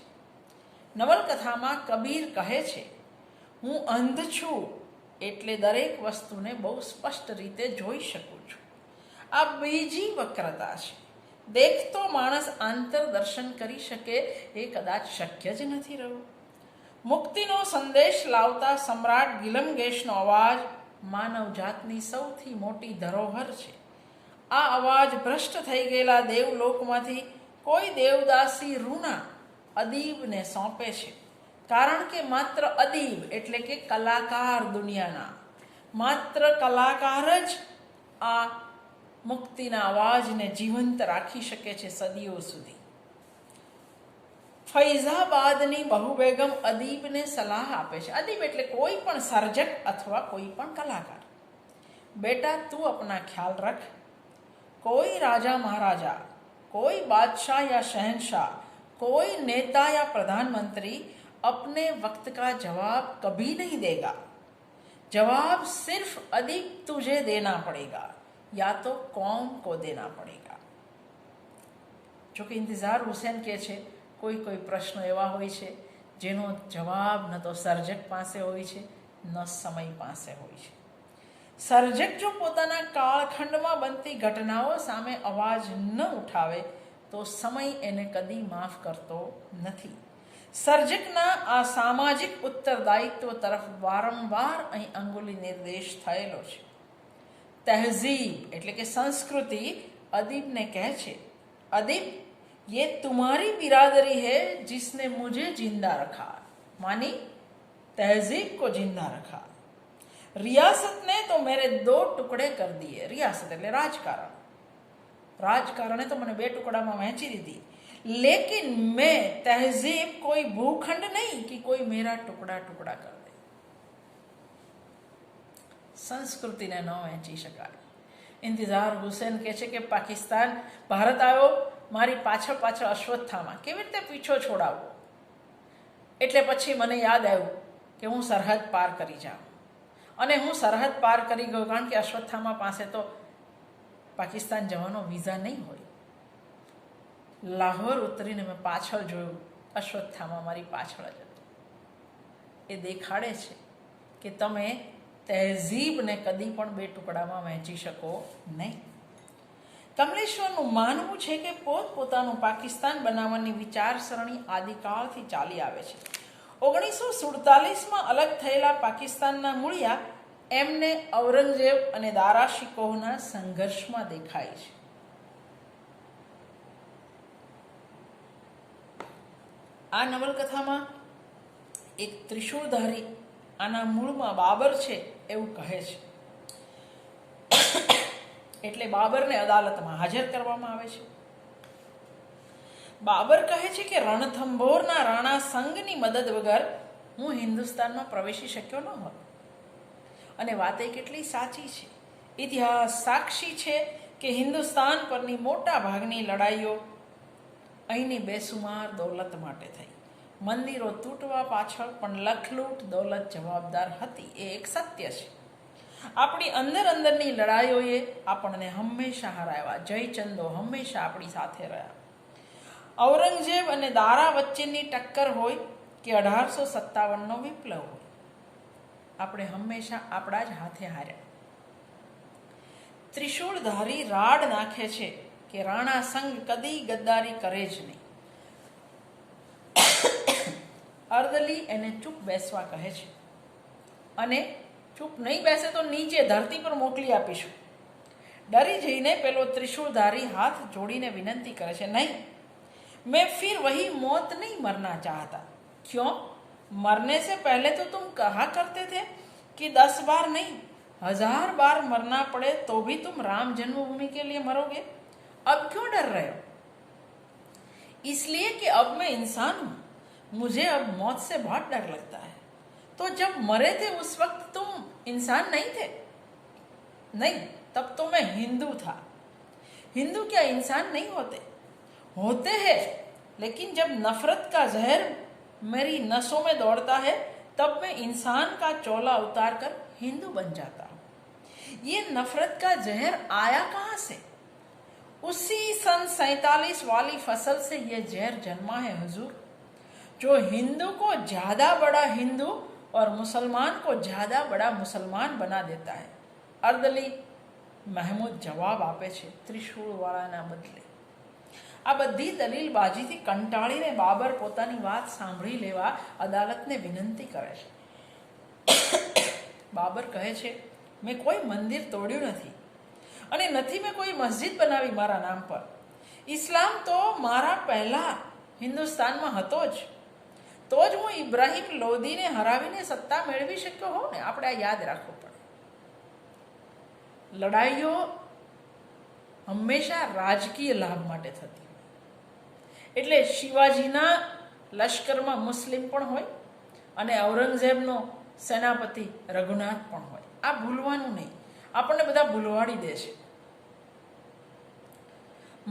નવલકથામાં કબીર કહે છે, હું અંધ છું એટલે દરેક વસ્તુને બહુ સ્પષ્ટ રીતે જોઈ શકું છું. આ બીજી વક્રતા છે. દેખતો માણસ આંતરદર્શન કરી શકે એ કદાચ શક્ય જ નથી રહ્યું. મુક્તિનો સંદેશ લાવતા સમ્રાટ ગિલમગેશનો અવાજ માનવજાતની સૌથી મોટી ધરોહર છે. આ અવાજ ભ્રષ્ટ થઈ ગયેલા દેવલોકમાંથી કોઈ દેવદાસી રૂના અદીબને સોંપે છે, કારણ કે માત્ર અદીબ એટલે કે કલાકાર દુનિયાના માત્ર કલાકાર જ આ મુક્તિના અવાજને જીવંત રાખી શકે છે સદીઓ સુધી. ફૈઝાબાદની બહુ બેગમ અદીબને સલાહ આપે છે. અદીબ એટલે કોઈ પણ સર્જક અથવા કોઈ પણ કલાકાર. બેટા તું अपना ख्याल रख. कोई राजा महाराजा, कोई बादशाह या शहनशाह, कोई नेता या प्रधानमंत्री अपने वक्त का जवाब कभी नहीं देगा. जवाब सिर्फ अदीब तुझे देना पड़ेगा या तो कौम को देना पड़ेगा. જો કે ઇંતજાર હુસૈન કહે છે કોઈ કોઈ પ્રશ્નો એવા હોય છે જેનો જવાબ ન તો સર્જક પાસે હોય છે ન સમય પાસે હોય છે. સર્જક જો પોતાના કાળખંડમાં બનતી ઘટનાઓ સામે અવાજ ન ઉઠાવે તો સમય એને કદી માફ કરતો નથી. સર્જકના આ સામાજિક ઉત્તરદાયિત્વ તરફ વારંવાર અહીં અંગુલી નિર્દેશ થયેલો છે. તહેઝીબ એટલે કે સંસ્કૃતિ અદીબને કહે છે, अदीब ये तुम्हारी बिरादरी है जिसने मुझे जिंदा रखा. मानी तहजीब को जिंदा रखा. रियासत ने तो मेरे 2 टुकड़े कर दिए. रियासत એટલે રાજકારણ. રાજકારણે તો મને 2 ટુકડામાં વહેંચી દીધી. लेकिन मैं तहजीब कोई भूखंड नहीं कि कोई मेरा टुकड़ा टुकड़ा कर दे. સંસ્કૃતિને ન વહેંચી શકાય. ઇંતજાર હુસૈન કહે છે કે પાકિસ્તાન ભારત આવ્યો, મારી પાછળ પાછળ અશ્વત્થામા કેવી રીતે પીછો છોડાવવો. એટલે પછી મને યાદ આવ્યું કે હું સરહદ પાર કરી જાઉં, અને હું સરહદ પાર કરી ગયો કારણ કે અશ્વત્થામા પાસે તો પાકિસ્તાન જવાનો વિઝા નહીં હોય. લાહોર ઉતરીને મેં પાછળ જોયું, અશ્વત્થામા મારી પાછળ જ હતો. એ દેખાડે છે કે તમે તહેઝીબને કદી પણ 2 ટુકડામાં વહેંચી શકો નહીં. કમલેશ્વરનું માનવું છે કે પોતપોતાનું પાકિસ્તાન બનાવવાની વિચારસરણી આદિકાળથી ચાલી આવે છે. 1947માં અલગ થયેલા પાકિસ્તાનના મૂળિયા એમને ઔરંગઝેબ અને દારા શિકોહના સંઘર્ષમાં દેખાય છે. આ નવલકથામાં એક ત્રિશૂળધારી આના મૂળમાં બાબર છે એવું કહે છે. એટલે બાબરને અદાલતમાં હાજર કરવામાં આવે છે. બાબર કહે છે કે રણથંભોરના રાણા સંઘની મદદ વગર હું હિન્દુસ્તાનમાં પ્રવેશી શક્યો ન હોત. અને વાત એ કેટલી સાચી છે. ઇતિહાસ સાક્ષી છે કે હિન્દુસ્તાન પરની મોટા ભાગની લડાઈઓ અહીંની બેસુમાર દોલત માટે થઈ. મંદિરો તૂટવા પાછળ પણ લખલૂટ દોલત જવાબદાર હતી, એ એક સત્ય છે. આપણી અંદરની લડાઈઓએ આપણને હંમેશા હરાવ્યા. જયચંદો હંમેશા આપણી સાથે રહ્યા. ઔરંગઝેબ અને દારા વચ્ચેની ટક્કર હોય કે 1857નો વિપ્લવ હોય, આપણે હંમેશા આપણા જ હાથે હાર્યા. ત્રિશૂળધારી રાડ નાખે છે કે રાણા સંઘ કદી ગદ્દારી કરે જ નહીં. અર્દલી એને ચૂપ બેસવા કહે છે, અને ચૂપ નહીં બેસે તો નીચે ધરતી પર મોકલી આપીશું. ડરી જઈને પેલો ત્રિશૂળધારી હાથ જોડીને વિનંતી કરે છે, નહીં, मैं फिर वही मौत नहीं मरना चाहता. क्यों? मरने से पहले तो तुम कहा करते थे कि 10 बार नहीं 1000 बार मरना पड़े तो भी तुम राम जन्मभूमि के लिए मरोगे. अब क्यों डर रहे हो? इसलिए कि अब मैं इंसान हूं, मुझे अब मौत से बहुत डर लगता है. तो जब मरे थे उस वक्त तुम इंसान नहीं थे? नहीं, तब तो मैं हिंदू था. हिंदू क्या इंसान नहीं होते? होते हैं, लेकिन जब नफरत का जहर मेरी नसों में दौड़ता है तब मैं इंसान का चोला उतार कर हिंदू बन जाता हूँ. ये नफरत का जहर आया कहाँ से? उसी सन 47 वाली फसल से ये जहर जन्मा है हुजूर, जो हिंदू को ज्यादा बड़ा हिंदू और मुसलमान को ज्यादा बड़ा मुसलमान बना देता है. अर्दली महमूद जवाब આપે છે ત્રિશૂળવાળાના બદલે. આ બધી દલીલબાજીથી કંટાળીને બાબર પોતાની વાત સાંભળી લેવા અદાલતને વિનંતી કરે છે. બાબર કહે છે, મેં કોઈ મંદિર તોડ્યું નથી અને નથી મેં કોઈ મસ્જિદ બનાવી મારા નામ પર. ઇસ્લામ તો મારા પહેલા હિન્દુસ્તાનમાં હતો જ, તો જ હું ઇબ્રાહિમ લોદીને હરાવીને સત્તા મેળવી શક્યો હોઉં ને. આપણે આ યાદ રાખવું પડે. લડાઈઓ હંમેશા રાજકીય લાભ માટે થતી. એટલે શિવાજીના લશ્કરમાં મુસ્લિમ પણ હોય અને ઔરંગઝેબનો સેનાપતિ રઘુનાથ પણ હોય. આ ભૂલવાનું નહીં. આપણને બધા ભૂલવાડી દે છે.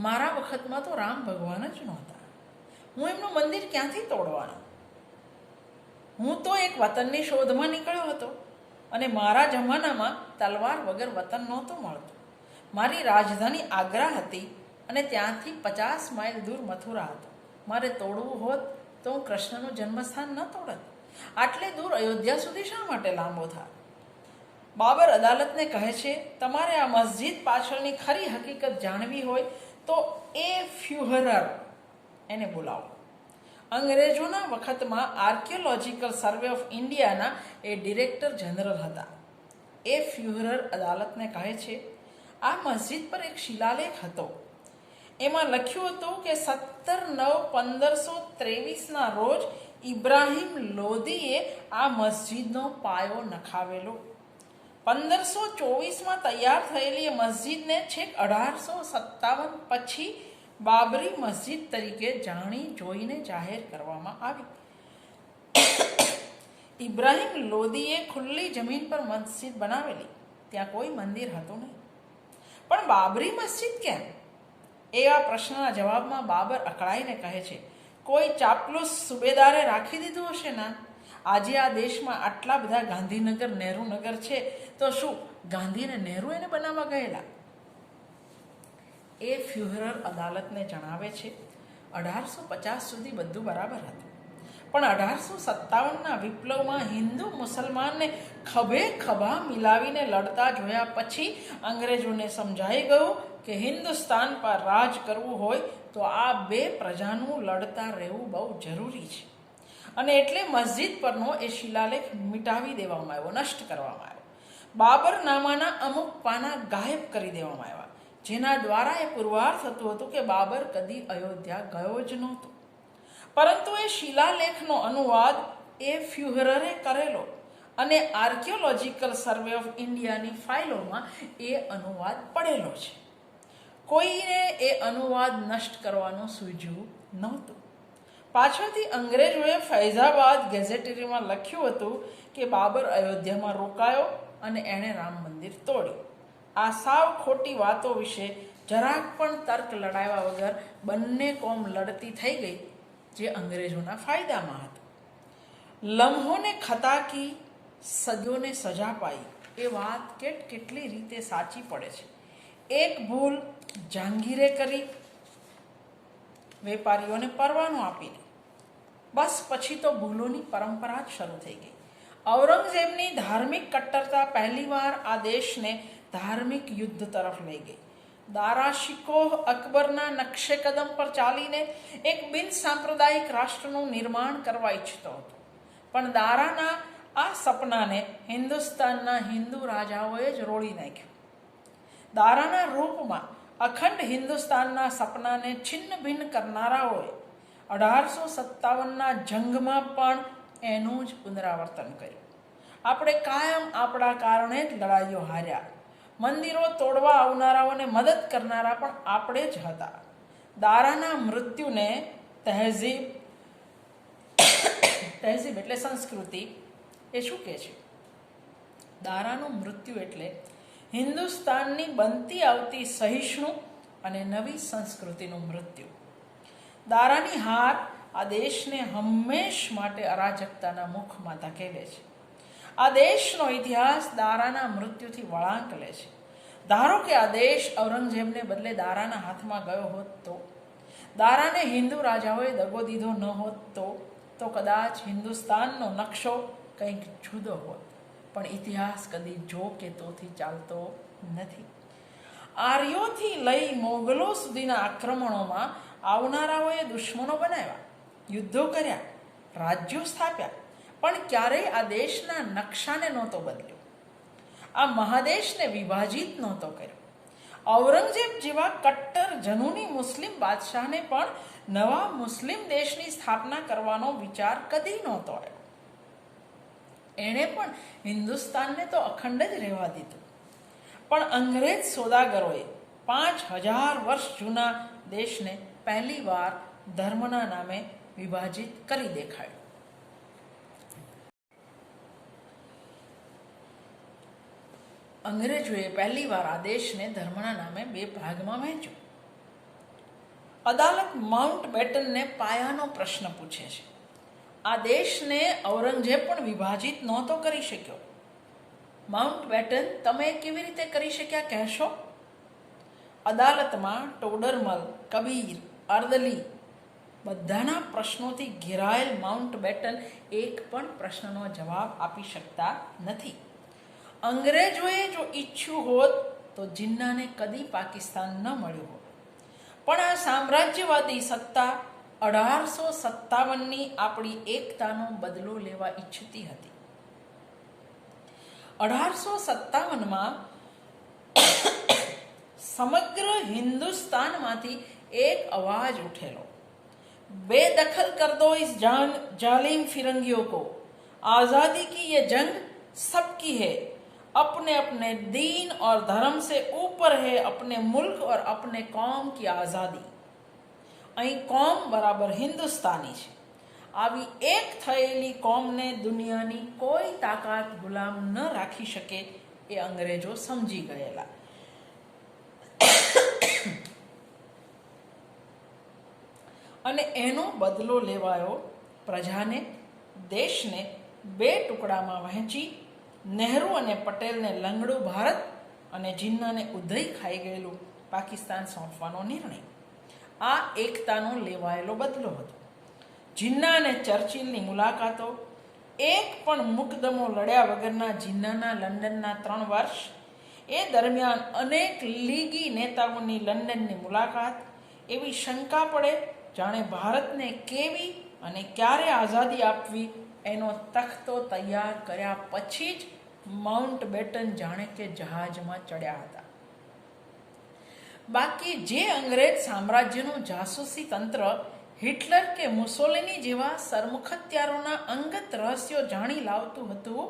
મારા વખતમાં તો રામ ભગવાન જ નહોતા. હું એમનું મંદિર ક્યાંથી તોડવાનો? હું તો એક વતનની શોધમાં નીકળ્યો હતો અને મારા જમાનામાં તલવાર વગર વતન નહોતું મળતું. મારી રાજધાની આગ્રા હતી અને ત્યાંથી 50 માઇલ દૂર મથુરા હતું. મારે તોડવું હોત તો હું કૃષ્ણનું જન્મસ્થાન ન તોડત. આટલે દૂર અયોધ્યા સુધી શા માટે લાંબો થાય? બાબર અદાલતને કહે છે, તમારે આ મસ્જિદ પાછળની ખરી હકીકત જાણવી હોય તો એ ફ્યુહરર એને બોલાવો. અંગ્રેજોના વખતમાં આર્કિયોલોજીકલ સર્વે ઓફ ઇન્ડિયાના એ ડિરેક્ટર જનરલ હતા. એ ફ્યુહરર અદાલતને કહે છે, આ મસ્જિદ પર એક શિલાલેખ હતો. એમાં લખ્યું હતું કે 17/9/1523ના રોજ ઇબ્રાહિમ લોદીએ આ મસ્જિદનો પાયો નખાવેલો. 1524માં તૈયાર થયેલી મસ્જિદને છેક 1857 પછી બાબરી મસ્જિદ તરીકે જાણી જોઈને જાહેર કરવામાં આવી. ઇબ્રાહિમ લોદીએ ખુલ્લી જમીન પર મસ્જિદ બનાવેલી. ત્યાં કોઈ મંદિર હતું નહીં. પણ બાબરી મસ્જિદ કેમ? એવા પ્રશ્નના જવાબમાં બાબર અકળાઈને કહે છે, કોઈ ચાપલુસ સુબેદારે રાખી દીધું હશે ના. આજે આ દેશમાં આટલા બધા ગાંધીનગર નહેરુનગર છે, તો શું ગાંધી અને નહેરુ એને બનાવવા ગયેલા? એ ફ્યુહરર અદાલતને જણાવે છે 1850 સુધી બધું બરાબર હતું, પણ 1857ના વિપ્લવમાં હિન્દુ મુસલમાનને ખભે ખભા મિલાવીને લડતા જોયા પછી અંગ્રેજોને સમજાઈ ગયું કે હિન્દુસ્તાન પર રાજ કરવું હોય તો આ બે પ્રજાનું લડતા રહેવું બહુ જરૂરી છે. અને એટલે મસ્જિદ પરનો એ શિલાલેખ મિટાવી દેવામાં આવ્યો, નષ્ટ કરવામાં આવ્યો. બાબરનામાના અમુક પાના ગાયબ કરી દેવામાં આવ્યા, જેના દ્વારા એ પુરવાર થતું હતું કે બાબર કદી અયોધ્યા ગયો જ નહોતો. પરંતુ એ શિલાલેખનો અનુવાદ એ ફ્યુહરરે કરેલો અને આર્કિયોલોજીકલ સર્વે ઓફ ઇન્ડિયાની ફાઇલોમાં એ અનુવાદ પડેલો છે. કોઈને એ અનુવાદ નષ્ટ કરવાનું સૂઝ્યું નહોતું. પાછળથી અંગ્રેજોએ ફૈઝાબાદ ગેઝેટરીમાં લખ્યું હતું કે બાબર અયોધ્યામાં રોકાયો અને એણે રામ મંદિર તોડ્યું. આ સાવ ખોટી વાતો વિશે જરાક પણ તર્ક લડાવ્યા વગર બંને કોમ લડતી થઈ ગઈ, જે અંગ્રેજોના ફાયદામાં હતું. લમ્હોને ખતા કી, સદીઓને સજા પાઈ, એ વાત કેટલી રીતે સાચી પડે છે. એક ભૂલ જહાંગીરે કરી, વેપારીઓને પરવાનો આપીને. બસ પછી તો ભૂલોની પરંપરા જ શરૂ થઈ ગઈ. ઔરંગઝેબની ધાર્મિક કટ્ટરતા પહેલીવાર આ દેશને ધાર્મિક યુદ્ધ તરફ લઈ ગઈ. દારા શિકોહ અકબરના નકશે કદમ પર ચાલીને એક બિન સાંપ્રદાયિક રાષ્ટ્રનું નિર્માણ કરવા ઈચ્છતો હતો, પણ દારાના આ સપનાને હિન્દુસ્તાનના હિન્દુ રાજાઓએ જ રોળી નાખ્યું. દારાના રૂપમાં અખંડ હિન્દુસ્તાનના સપનાને છિન્ન ભિન્ન કરનારાઓએ 1857ના જંગમાં પણ એનું જ પુનરાવર્તન કર્યું. આપણે કાયમ આપણા કારણે જ લડાઈઓ હાર્યા. મંદિરો તોડવા આવનારાઓને મદદ કરનારા પણ આપણે જ હતા. દારાના મૃત્યુને તહેઝીબ એટલે સંસ્કૃતિ એ શું કહે છે? દારાનું મૃત્યુ એટલે હિન્દુસ્તાનની બનતી આવતી સહિષ્ણુ અને નવી સંસ્કૃતિનું મૃત્યુ. દારાની હાર આ દેશને હંમેશ માટે અરાજકતાના મુખમાં ધકેલે છે. આ દેશનો ઇતિહાસ દારાના મૃત્યુથી વળાંક લે છે. ધારો કે આ દેશ ઔરંગઝેબને બદલે દારાના હાથમાં ગયો હોત તો, દારાને હિન્દુ રાજાઓએ દગો દીધો ન હોત તો કદાચ હિન્દુસ્તાનનો નકશો કંઈક જુદો હોત. પણ ઇતિહાસ કદી જો કે તોથી ચાલતો નથી. આર્યોથી લઈ મોગલો સુધીના આક્રમણોમાં આવનારાઓએ દુશ્મનો બનાવ્યા, યુદ્ધો કર્યા, રાજ્યો સ્થાપ્યા, પણ ક્યારેય આ દેશના નકશાને નહોતો બદલ્યો. આ મહાદેશને વિભાજિત નહોતો કર્યો. ઔરંગઝેબ જેવા કટ્ટર જનૂની મુસ્લિમ બાદશાહને પણ નવા મુસ્લિમ દેશની સ્થાપના કરવાનો વિચાર કદી નહોતો આવ્યો. એણે પણ હિન્દુસ્તાનને તો અખંડ જ રહેવા દીધું. પણ અંગ્રેજ સોદાગરોએ 5000 વર્ષ જૂના દેશને પહેલી વાર ધર્મના નામે વિભાજિત કરી દેખાડ્યો. અંગ્રેજોએ પહેલી વાર આ દેશને ધર્મના નામે 2 ભાગમાં વહેંચ્યો. અદાલત માઉન્ટ બેટનને પાયાનો પ્રશ્ન પૂછે છે. આ દેશને ઔરંગઝેબ પણ વિભાજિત નહોતો કરી શક્યો. માઉન્ટ બેટન, તમે કેવી રીતે કરી શક્યા કહેશો? અદાલતમાં ટોડરમલ, કબીર, અર્દલી બધાના પ્રશ્નોથી ઘેરાયેલ માઉન્ટ બેટન એક પણ પ્રશ્નનો જવાબ આપી શકતા નથી. અંગ્રેજોએ જો ઈચ્છ્યું હોત તો જિન્નાને કદી પાકિસ્તાન ન મળ્યું હોત. પણ આ સામ્રાજ્યવાદી સત્તા 1857ની આપણી એકતાનો બદલો લેવા ઈચ્છતી હતી. 1857માં સમગ્ર હિન્દુસ્તાનમાંથી એક અવાજ ઉઠેલો, बेदखल कर दो इस जालिम फिरंगियों को, आज़ादी की ये जंग सबकी है, अपने अपने दीन और धर्म से ऊपर है अपने मुल्क और अपने कौम की आज़ादी. અહીં કોમ બરાબર હિન્દુસ્તાની છે. આવી એક થયેલી કોમને દુનિયાની કોઈ તાકાત ગુલામ ન રાખી શકે એ અંગ્રેજો સમજી ગયેલા. અને એનો બદલો લેવાયો. પ્રજાને, દેશને 2 ટુકડામાં વહેંચી નહેરુ અને પટેલને લંગડું ભારત અને જિન્નાને ઉધઈ ખાઈ ગયેલું પાકિસ્તાન સોંપવાનો નિર્ણય આ એકતાનો લેવાયેલો બદલો હતો. જિન્ના અને ચર્ચિલની મુલાકાતો, એક પણ મુકદમો લડ્યા વગરના જિન્નાના લંડનના 3 વર્ષ, એ દરમિયાન અનેક લીગી નેતાઓની લંડનની મુલાકાત, એવી શંકા પડે જાણે ભારતને કેવી અને ક્યારે આઝાદી આપવી એનો તખ્તો તૈયાર કર્યા પછી જ માઉન્ટ બેટન જાણે કે જહાજમાં ચડ્યા હતા. બાકી જે અંગ્રેજ સામ્રાજ્યનું જાસૂસી તંત્ર હિટલર કે મુસોલિની જેવા સરમુખત્યારોના અંગત રહસ્યો જાણી લાવતું હતું,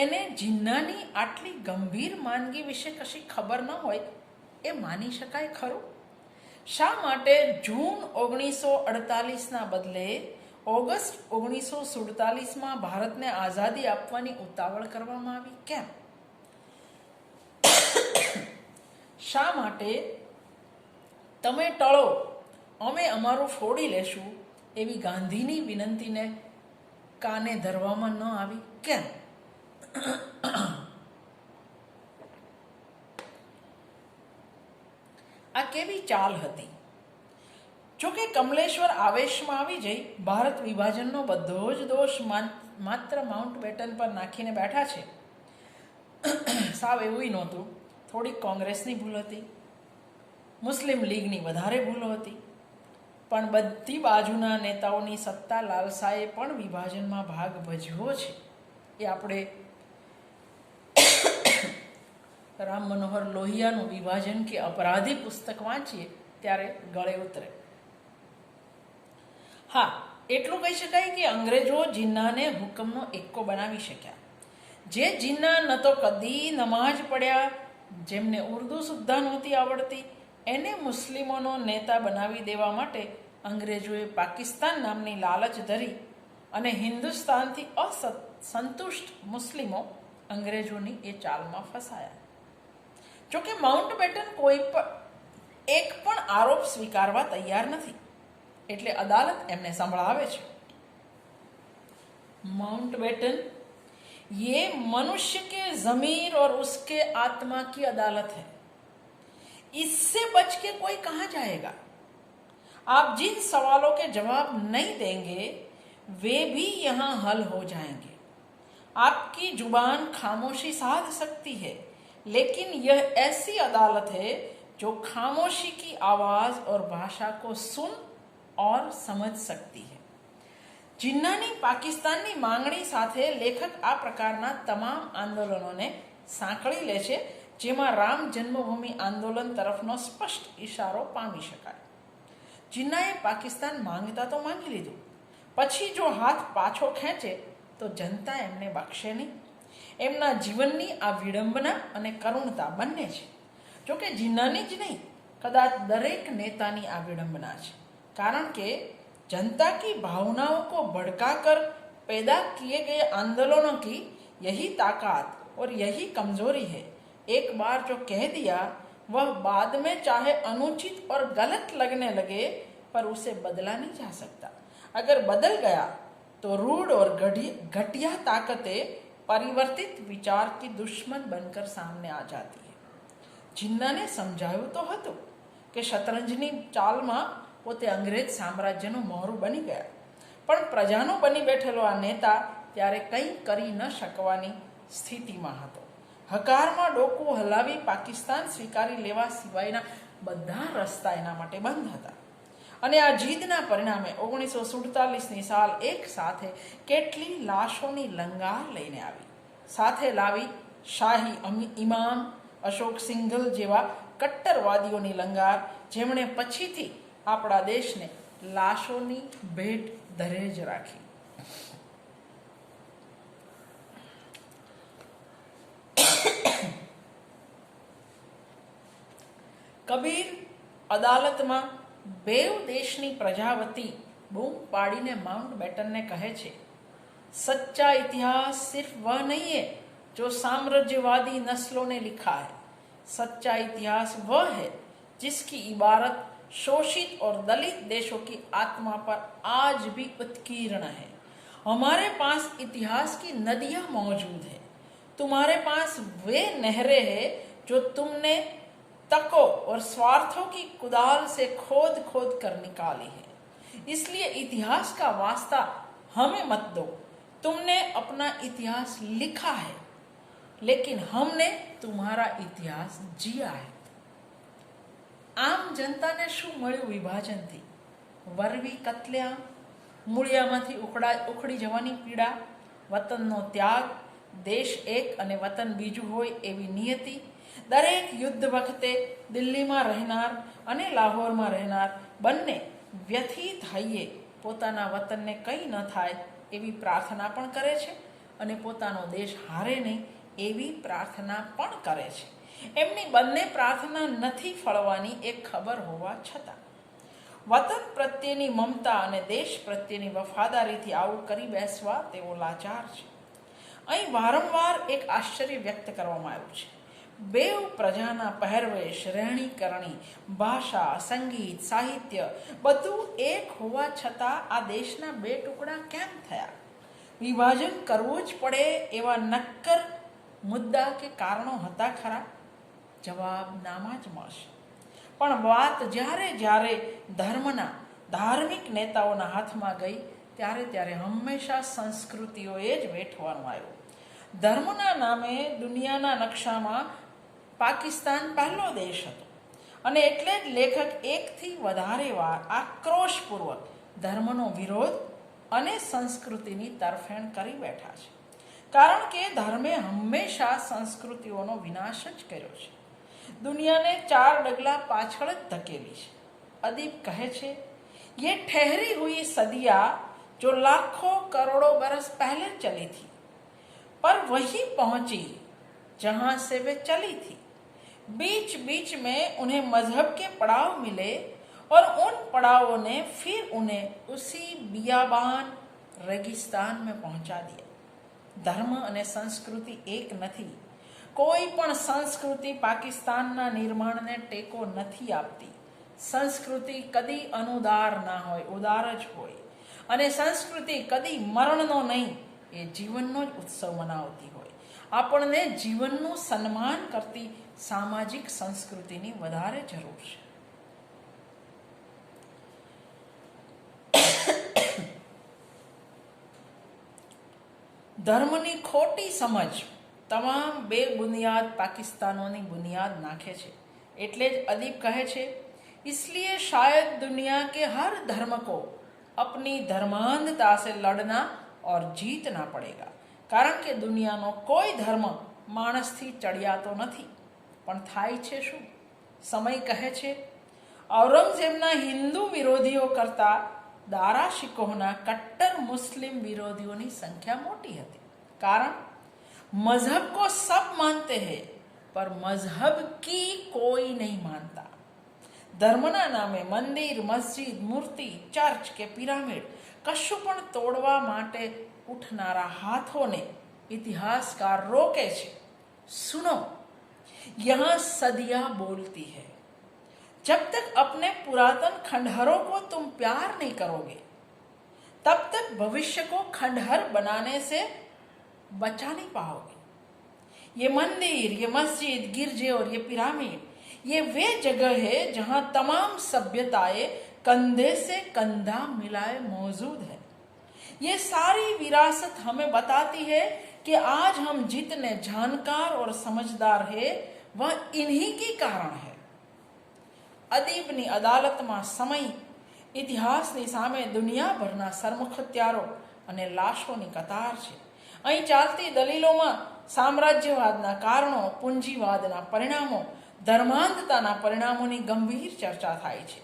એને જિન્નાની આટલી ગંભીર માંદગી વિશે કશી ખબર ન હોય એ માની શકાય ખરું? શા માટે જૂન 1948ના બદલે ઓગસ્ટ 1947માં ભારતને આઝાદી આપવાની ઉતાવળ કરવામાં આવી? કેમ? શા માટે તમે ટળો, અમે અમારું ફોડી લેશું એવી ગાંધીની વિનંતીને કાને ધરવામાં ન આવી? કેમ? આ કેવી ચાલ હતી? જોકે કમલેશ્વર આવેશમાં આવી જઈ ભારત વિભાજનનો બધો જ દોષ માત્ર માઉન્ટ બેટન પર નાખીને બેઠા છે. સાવ એવું નહોતું. થોડીક કોંગ્રેસની ભૂલ હતી, મુસ્લિમ લીગની વધારે ભૂલો હતી, પણ બધી બાજુના નેતાઓની સત્તા લાલસાએ પણ વિભાજનમાં ભાગ ભજવ્યો છે. એ આપણે રામ મનોહર લોહિયાનું વિભાજન કે અપરાધી પુસ્તક વાંચીએ ત્યારે ગળે ઉતરે. હા, એટલું કહી શકાય કે અંગ્રેજો જિન્નાને હુકમનો એક્કો બનાવી શક્યા. જે જિન્ના ન તો કદી નમાજ પડ્યા, જેમને ઉર્દુ સુદ્ધા નહોતી આવડતી, એને મુસ્લિમોનો નેતા બનાવી દેવા માટે અંગ્રેજોએ પાકિસ્તાન નામની લાલચ ધરી અને હિન્દુસ્તાનથી અસંતુષ્ટ મુસ્લિમો અંગ્રેજોની એ ચાલમાં ફસાયા. જોકે માઉન્ટ બેટન એક પણ આરોપ સ્વીકારવા તૈયાર નથી, એટલે અદાલત એમને સંભળાવે છે. माउंट बेटन, ये मनुष्य के ज़मीर और उसके आत्मा की अदालत है. इससे बच के कोई कहाँ जाएगा? आप जिन सवालों के जवाब नहीं देंगे वे भी यहाँ हल हो जाएंगे. आपकी जुबान खामोशी साध सकती है, लेकिन यह ऐसी अदालत है जो खामोशी की आवाज़ और भाषा को सुन और समझ सकती है. જિન્નાની પાકિસ્તાનની માંગણી સાથે લેખક આ પ્રકારના તમામ આંદોલનોને સાંકળી લે છે જેમાં રામ જન્મભૂમિ આંદોલન તરફનો સ્પષ્ટ ઇશારો પામી શકાય. જીન્નાએ પાકિસ્તાન માંગતા તો માંગી લીધું, પછી જો હાથ પાછો ખેંચે તો જનતા એમને બક્ષે નહીં. એમના જીવનની આ વિડંબના અને કરુણતા બંને છે. જોકે જીન્નાની જ નહીં, કદાચ દરેક નેતાની આ વિડંબના છે. કારણ કે जनता की भावनाओं को भड़काकर पैदा किए गए आंदोलनों की यही ताकत और यही कमजोरी है. एक बार जो कह दिया वह बाद में चाहे अनुचित और गलत लगने लगे पर उसे बदला नहीं जा सकता. अगर बदल गया तो रूढ़ और घटिया ताकतें परिवर्तित विचार की दुश्मन बनकर सामने आ जाती है. जिन्नाने समझाયું તો હતું કે શતરંજની ચાલમાં પોતે અંગ્રેજ સામ્રાજ્યનું મોહરું બની ગયા, પણ પ્રજાનો બની બેઠેલો આ નેતા ત્યારે કંઈ કરી ન શકવાની સ્થિતિમાં હતો. હકારમાં ડોકું હલાવી પાકિસ્તાન સ્વીકારી લેવા સિવાયના બધા રસ્તા એના માટે બંધ હતા. અને આ જીદના પરિણામે 1947ની સાલ એક સાથે કેટલી લાશોની લંગાર લઈને આવી. સાથે લાવી શાહી ઇમામ અશોક સિંઘલ જેવા કટ્ટરવાદીઓની લંગાર, જેમણે પછીથી આપણા દેશને લાશોની ભેટ દહેજ રાખી. કબીર અદાલતમાં બેવ દેશની પ્રજા વતી બૂમ પાડીને માઉન્ટ બેટનને કહે છે, सच्चा इतिहास सिर्फ वह नहीं है जो साम्राज्यवादी नस्लों ने लिखा है. सच्चा इतिहास वह है जिसकी इबारत शोषित और दलित देशों की आत्मा पर आज भी उत्कीर्ण है. हमारे पास इतिहास की नदियां मौजूद है. तुम्हारे पास वे नहरें हैं जो तुमने तकों और स्वार्थों की कुदाल से खोद खोद कर निकाली है. इसलिए इतिहास का वास्ता हमें मत दो. तुमने अपना इतिहास लिखा है, लेकिन हमने तुम्हारा इतिहास जिया है. આમ જનતાને શું મળ્યું વિભાજનથી? વરવી કતલેઆમ, મૂળિયામાંથી ઉખડી જવાની પીડા, વતનનો ત્યાગ, દેશ એક અને વતન બીજું હોય એવી નિયતિ. દરેક યુદ્ધ વખતે દિલ્હીમાં રહેનાર અને લાહોરમાં રહેનાર બંને વ્યથિત હૈયે પોતાના વતનને કંઈ ન થાય એવી પ્રાર્થના પણ કરે છે અને પોતાનો દેશ હારે નહીં એવી પ્રાર્થના પણ કરે છે. એમની બંને પ્રાર્થના નથી ફળવાની એ ખબર હોવા છતાં વતન પ્રત્યેની મમતા અને દેશ પ્રત્યેની વફાદારીથી આવું કરી બેસવા તેઓ લાચાર છે. અહીં વારંવાર એક આશ્ચર્ય વ્યક્ત કરવામાં આવ્યું છે. બેવ પ્રજાના પહેરવેશ, રહેણીકરણી, ભાષા, સંગીત, સાહિત્ય બધું એક હોવા છતાં આ દેશના બે ટુકડા કેમ થયા? વિભાજન કરવું જ પડે એવા નક્કર મુદ્દા કે કારણો હતા ખરા? જવાબ નામાં જ મળશે. પણ વાત જ્યારે જ્યારે ધર્મના ધાર્મિક નેતાઓના હાથમાં ગઈ ત્યારે હંમેશા સંસ્કૃતિઓએ જ વેઠવાનું આવ્યું. ધર્મના નામે દુનિયાના નકશામાં પાકિસ્તાન પહેલો દેશ હતો અને એટલે જ લેખક એકથી વધારે વાર આક્રોશપૂર્વક ધર્મનો વિરોધ અને સંસ્કૃતિની તરફેણ કરી બેઠા છે. કારણ કે ધર્મે હંમેશા સંસ્કૃતિઓનો વિનાશ જ કર્યો છે, દુનિયાને 4 ડગલા પાછળ જ ધકેલી છે. અદીબ કહે છે, ये ठहरी हुई सदियाँ जो लाखों करोड़ों बरस पहले चली थी पर वहीं पहुंची जहां से वे चली थी. बीच बीच में उन्हें मजहब के पड़ाव मिले और उन पड़ावों ने फिर उन्हें उसी बियाबान रेगिस्तान में पहुंचा दिया. धर्म અને સંસ્કૃતિ એક નથી. કોઈ પણ સંસ્કૃતિ પાકિસ્તાનના નિર્માણને ટેકો નથી આપતી. સંસ્કૃતિ કદી અનુદાર ના હોય, ઉદાર જ હોય. અને સંસ્કૃતિ કદી મરણનો નહીં, એ જીવનનો જ ઉત્સવ મનાવતી હોય. આપણને જીવનનું સન્માન કરતી સામાજિક સંસ્કૃતિની વધારે જરૂર છે. ધર્મની ખોટી સમજ તમામ બેબુનિયાદ પાકિસ્તાનોની બુનિયાદ નાખે છે. એટલે જ અદીબ કહે છે, इसलिए शायद दुनिया के हर धर्म को अपनी धर्मांधता से लड़ना और जीतना पड़ेगा. કારણ કે દુનિયાનો કોઈ ધર્મ માણસથી ચડિયાતો નથી. પણ થાય છે શું? સમય કહે છે ઔરંગઝેબના હિન્દુ વિરોધીઓ કરતા દારા શિકોહના કટ્ટર મુસ્લિમ વિરોધીઓની સંખ્યા મોટી હતી. કારણ मजहब को सब मानते हैं पर मजहब की कोई नहीं मानता. ધર્મના નામે મંદિર, મસ્જિદ, મૂર્તિ, ચર્ચ કે પિરામિડ કશું પણ તોડવા માટે ઉઠનારા હાથોને इतिहासकार रोके छे. सुनो, यहाँ सदियां बोलती है. जब तक अपने पुरातन खंडहरों को तुम प्यार नहीं करोगे तब तक भविष्य को खंडहर बनाने से बचा नहीं पाओगे. ये मंदिर, ये मस्जिद, गिरजे और ये पिरामिड, ये वे जगह है जहां तमाम सभ्यताएं कंधे से कंधा मिलाए मौजूद है. ये सारी विरासत हमें बताती है कि आज हम जितने जानकार और समझदार हैं वह इन्हीं के कारण है. અદીબની અદાલતમાં સમય ઇતિહાસની સામે દુનિયાભરના સરમુખત્યારો અને લાશોની કતાર છે. અહીં ચાલતી દલીલોમાં સામ્રાજ્યવાદના કારણો, પૂંજીવાદના પરિણામો, ધર્માંધતાના પરિણામોની ગંભીર ચર્ચા થાય છે.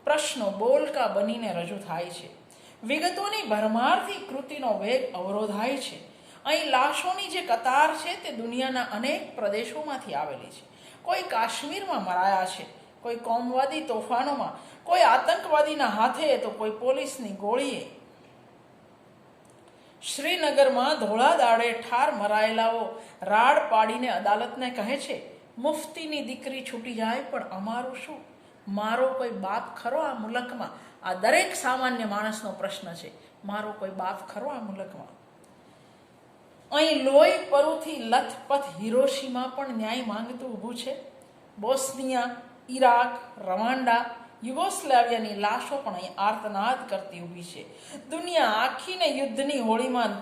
પ્રશ્નો બોલકા બનીને રજૂ થાય છે. વિગતોની ભરમારથી કૃતિનો વેગ અવરોધાય છે. અહીં લાશોની જે કતાર છે તે દુનિયાના અનેક પ્રદેશોમાંથી આવેલી છે. કોઈ કાશ્મીરમાં મરાયા છે, કોઈ કોમવાદી તોફાનોમાં, કોઈ આતંકવાદીના હાથે, તો કોઈ પોલીસની ગોળીએ. શ્રીનગરમાં ધોળા દાડે ઠાર મરાયેલાઓ રાડ પાડીને અદાલતને કહે છે, મુફતીની દીકરી છૂટી જાય પણ અમારું શું? મારો કોઈ બાપ ખરો આ મુલકમાં? આ દરેક સામાન્ય માણસનો પ્રશ્ન છે. મારો કોઈ બાપ ખરો આ મુલકમાં? અહીં લોહી પરુથી લથપથ હિરોશીમા પણ ન્યાય માંગતું ઊભું છે. બોસ્નિયા, ઈરાક, રવાંડા, યુગોસ્લાવિયાની લાશો પણ અહીં આર્તનાદ કરતી ઊભી છે. દુનિયા આખીને યુદ્ધની હોળીમાં,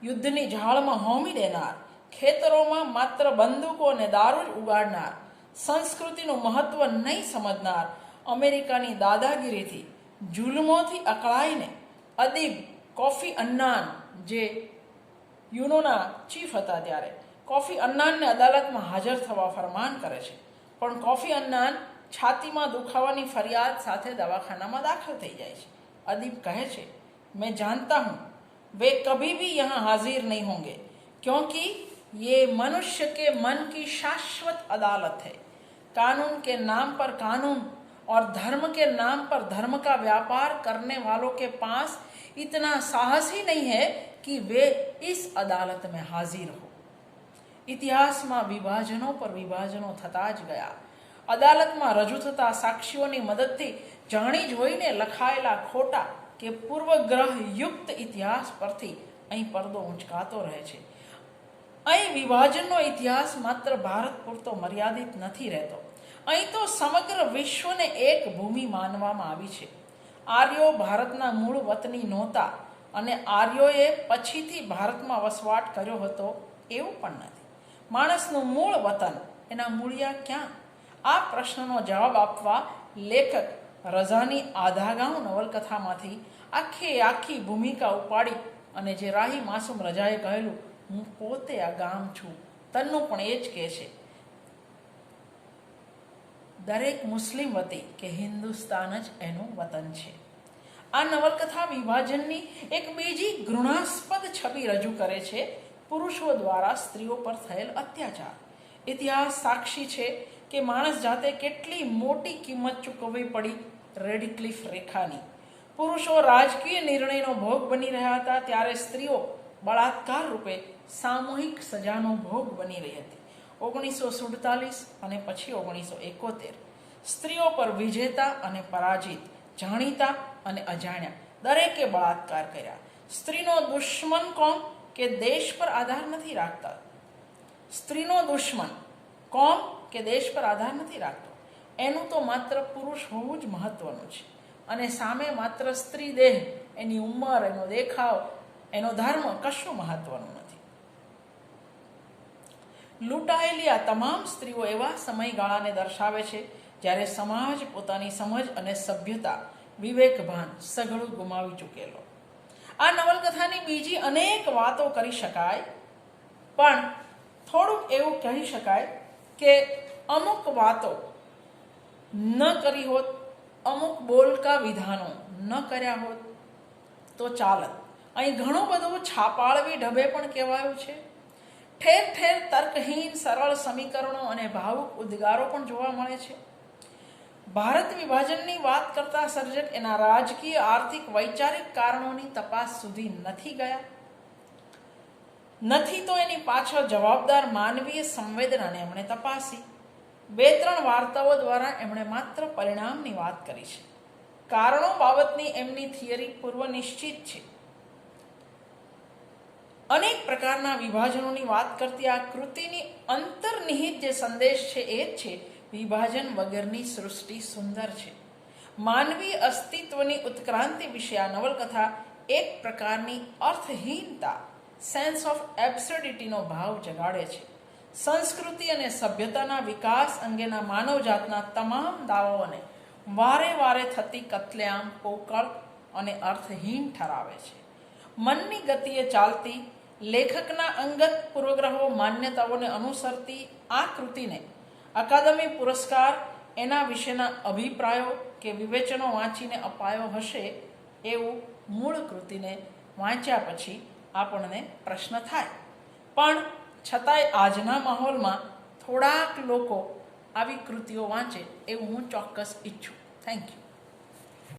યુદ્ધની ઝાળમાં હોમી દેનાર, ખેતરોમાં માત્ર બંદૂકો અને દારૂ જ ઉગાડનાર, સંસ્કૃતિનું મહત્વ નહીં સમજનાર, અમેરિકાની દાદાગીરીથી, જુલ્મોથી અકળાઈને અદીબ કોફી અન્નાન, જે યુનોના ચીફ હતા ત્યારે, કોફી અન્નાનને અદાલતમાં હાજર થવા ફરમાન કરે છે. પણ કોફી અન્નાન છાતીમાં દુખાવાની ફરિયાદ સાથે દવાખાનામાં દાખલ થઈ જાય છે. અદીબ કહે છે, मैं जानता हूँ वे कभी भी यहाँ हाजिर नहीं होंगे क्योंकि ये मनुष्य के मन की शाश्वत अदालत है. कानून के नाम पर कानून और धर्म के नाम पर धर्म का व्यापार करने वालों के पास इतना साहस ही नहीं है कि वे इस अदालत में हाजिर हो. ઇતિહાસમાં વિભાજનો પર વિભાજનો થતા જ ગયા. અદાલતમાં રજૂ થતા સાક્ષીઓની મદદથી જાણી જોઈને લખાયેલા ખોટા કે પૂર્વગ્રહયુક્ત ઇતિહાસ પરથી અહીં પડદો ઊંચકાતો રહે છે. અહીં વિભાજનનો ઇતિહાસ માત્ર ભારત પૂરતો મર્યાદિત નથી રહેતો. અહીં તો સમગ્ર વિશ્વને એક ભૂમિ માનવામાં આવી છે. આર્યો ભારતના મૂળ વતની નહોતા અને આર્યોએ પછીથી ભારતમાં વસવાટ કર્યો હતો એવું પણ નથી. માણસનું મૂળ વતન, એના મૂળિયા ક્યાં? આ પ્રશ્નનો જવાબ આપવા લેખક રઝાની આધાગાંવ નવલકથામાંથી આખી ભૂમિકા ઉપાડી અને જે રાહી માસૂમ રજાએ કહેલું, હું પોતે આ ગામ છું, તન્નું પણ એ જ કહે છે. દરેક મુસ્લિમ વતી કે હિન્દુસ્તાન જ એનું વતન છે. આ નવલકથા વિભાજનની એક બીજી ઘૃણાસ્પદ છબી રજૂ કરે છે, પુરુષો દ્વારા સ્ત્રીઓ પર થયેલ અત્યાચાર. ઇતિહાસ સાક્ષી છે કે માણસ જાતે કેટલી મોટી કિંમત ચૂકવવી પડી રેડક્લિફ રેખાની. પુરુષો રાજકીય નિર્ણયનો ભોગ બની રહ્યા હતા ત્યારે સ્ત્રીઓ બળાત્કાર રૂપે સામૂહિક સજાનો ભોગ બની રહી હતી. 1947 અને પછી 1971 સ્ત્રીઓ પર વિજેતા અને પરાજિત, જાણીતા અને અજાણ્યા દરેકે બળાત્કાર કર્યા. સ્ત્રીનો દુશ્મન કોમ કે દેશ પર આધાર નથી રાખતા. સ્ત્રીનો દુશ્મન કોમ કે દેશ પર આધાર નથી રાખતો. એનું તો માત્ર પુરુષ હોવું જ મહત્વનું છે અને સામે માત્ર સ્ત્રી દેહ, એની ઉંમર, એનો દેખાવ, એનો ધર્મ કશું મહત્વનું નથી. લૂંટાયેલી આ તમામ સ્ત્રીઓ એવા સમયગાળાને દર્શાવે છે જ્યારે સમાજ પોતાની સમજ અને સભ્યતા, વિવેકભાન સઘળું ગુમાવી ચૂકેલો. આ નવલકથાની બીજી અનેક વાતો કરી શકાય, પણ થોડુંક એવું કહી શકાય કે અમુક વાતો ન કરી હોત, અમુક બોલકા વિધાનો ન કર્યા હોત તો ચાલત. અહીં ઘણું બધું છાપાળવી ઢબે પણ કહેવાયું છે. ઠેર ઠેર તર્કહીન સરળ સમીકરણો અને ભાવુક ઉદ્ગારો પણ જોવા મળે છે. ભારત વિભાજનની વાત કરતા સર્જક એના રાજકીય, આર્થિક, વૈચારિક કારણોની તપાસ સુધી નથી ગયા. નથી તો એની પાછળ જવાબદાર માનવીય સંવેદનાને એમણે તપાસી. 2-3 વાર્તાઓ દ્વારા એમણે માત્ર પરિણામની વાત કરી છે. કારણો બાબતની એમની થિયરી પૂર્વ નિશ્ચિત છે. અનેક પ્રકારના વિભાજનોની વાત કરતી આ કૃતિની અંતર્નિહિત જે સંદેશ છે એ જ છે, વિભાજન વગરની સૃષ્ટિ સુંદર છે. માનવીય અસ્તિત્વની ઉત્ક્રાંતિ વિશે આ નવલકથા એક પ્રકારની અર્થહીનતા, સેન્સ ઓફ એબ્સર્ડિટીનો ભાવ જગાડે છે. સંસ્કૃતિ અને સભ્યતાના વિકાસ અંગેના માનવજાતના તમામ દાવાઓને વારે વારે થતી કત્લેઆમ પોકળ અને અર્થહીન ઠરાવે છે. મનની ગતિએ ચાલતી, લેખકના અંગત પૂર્વગ્રહો, માન્યતાઓને અનુસરતી આ કૃતિને અકાદમી પુરસ્કાર એના વિશેના અભિપ્રાયો કે વિવેચનો વાંચીને અપાયો હશે એવું મૂળ કૃતિને વાંચ્યા પછી આપણને પ્રશ્ન થાય. પણ છતાંય આજના માહોલમાં થોડાક લોકો આવી કૃતિઓ વાંચે એવું હું ચોક્કસ ઈચ્છું. Thank you.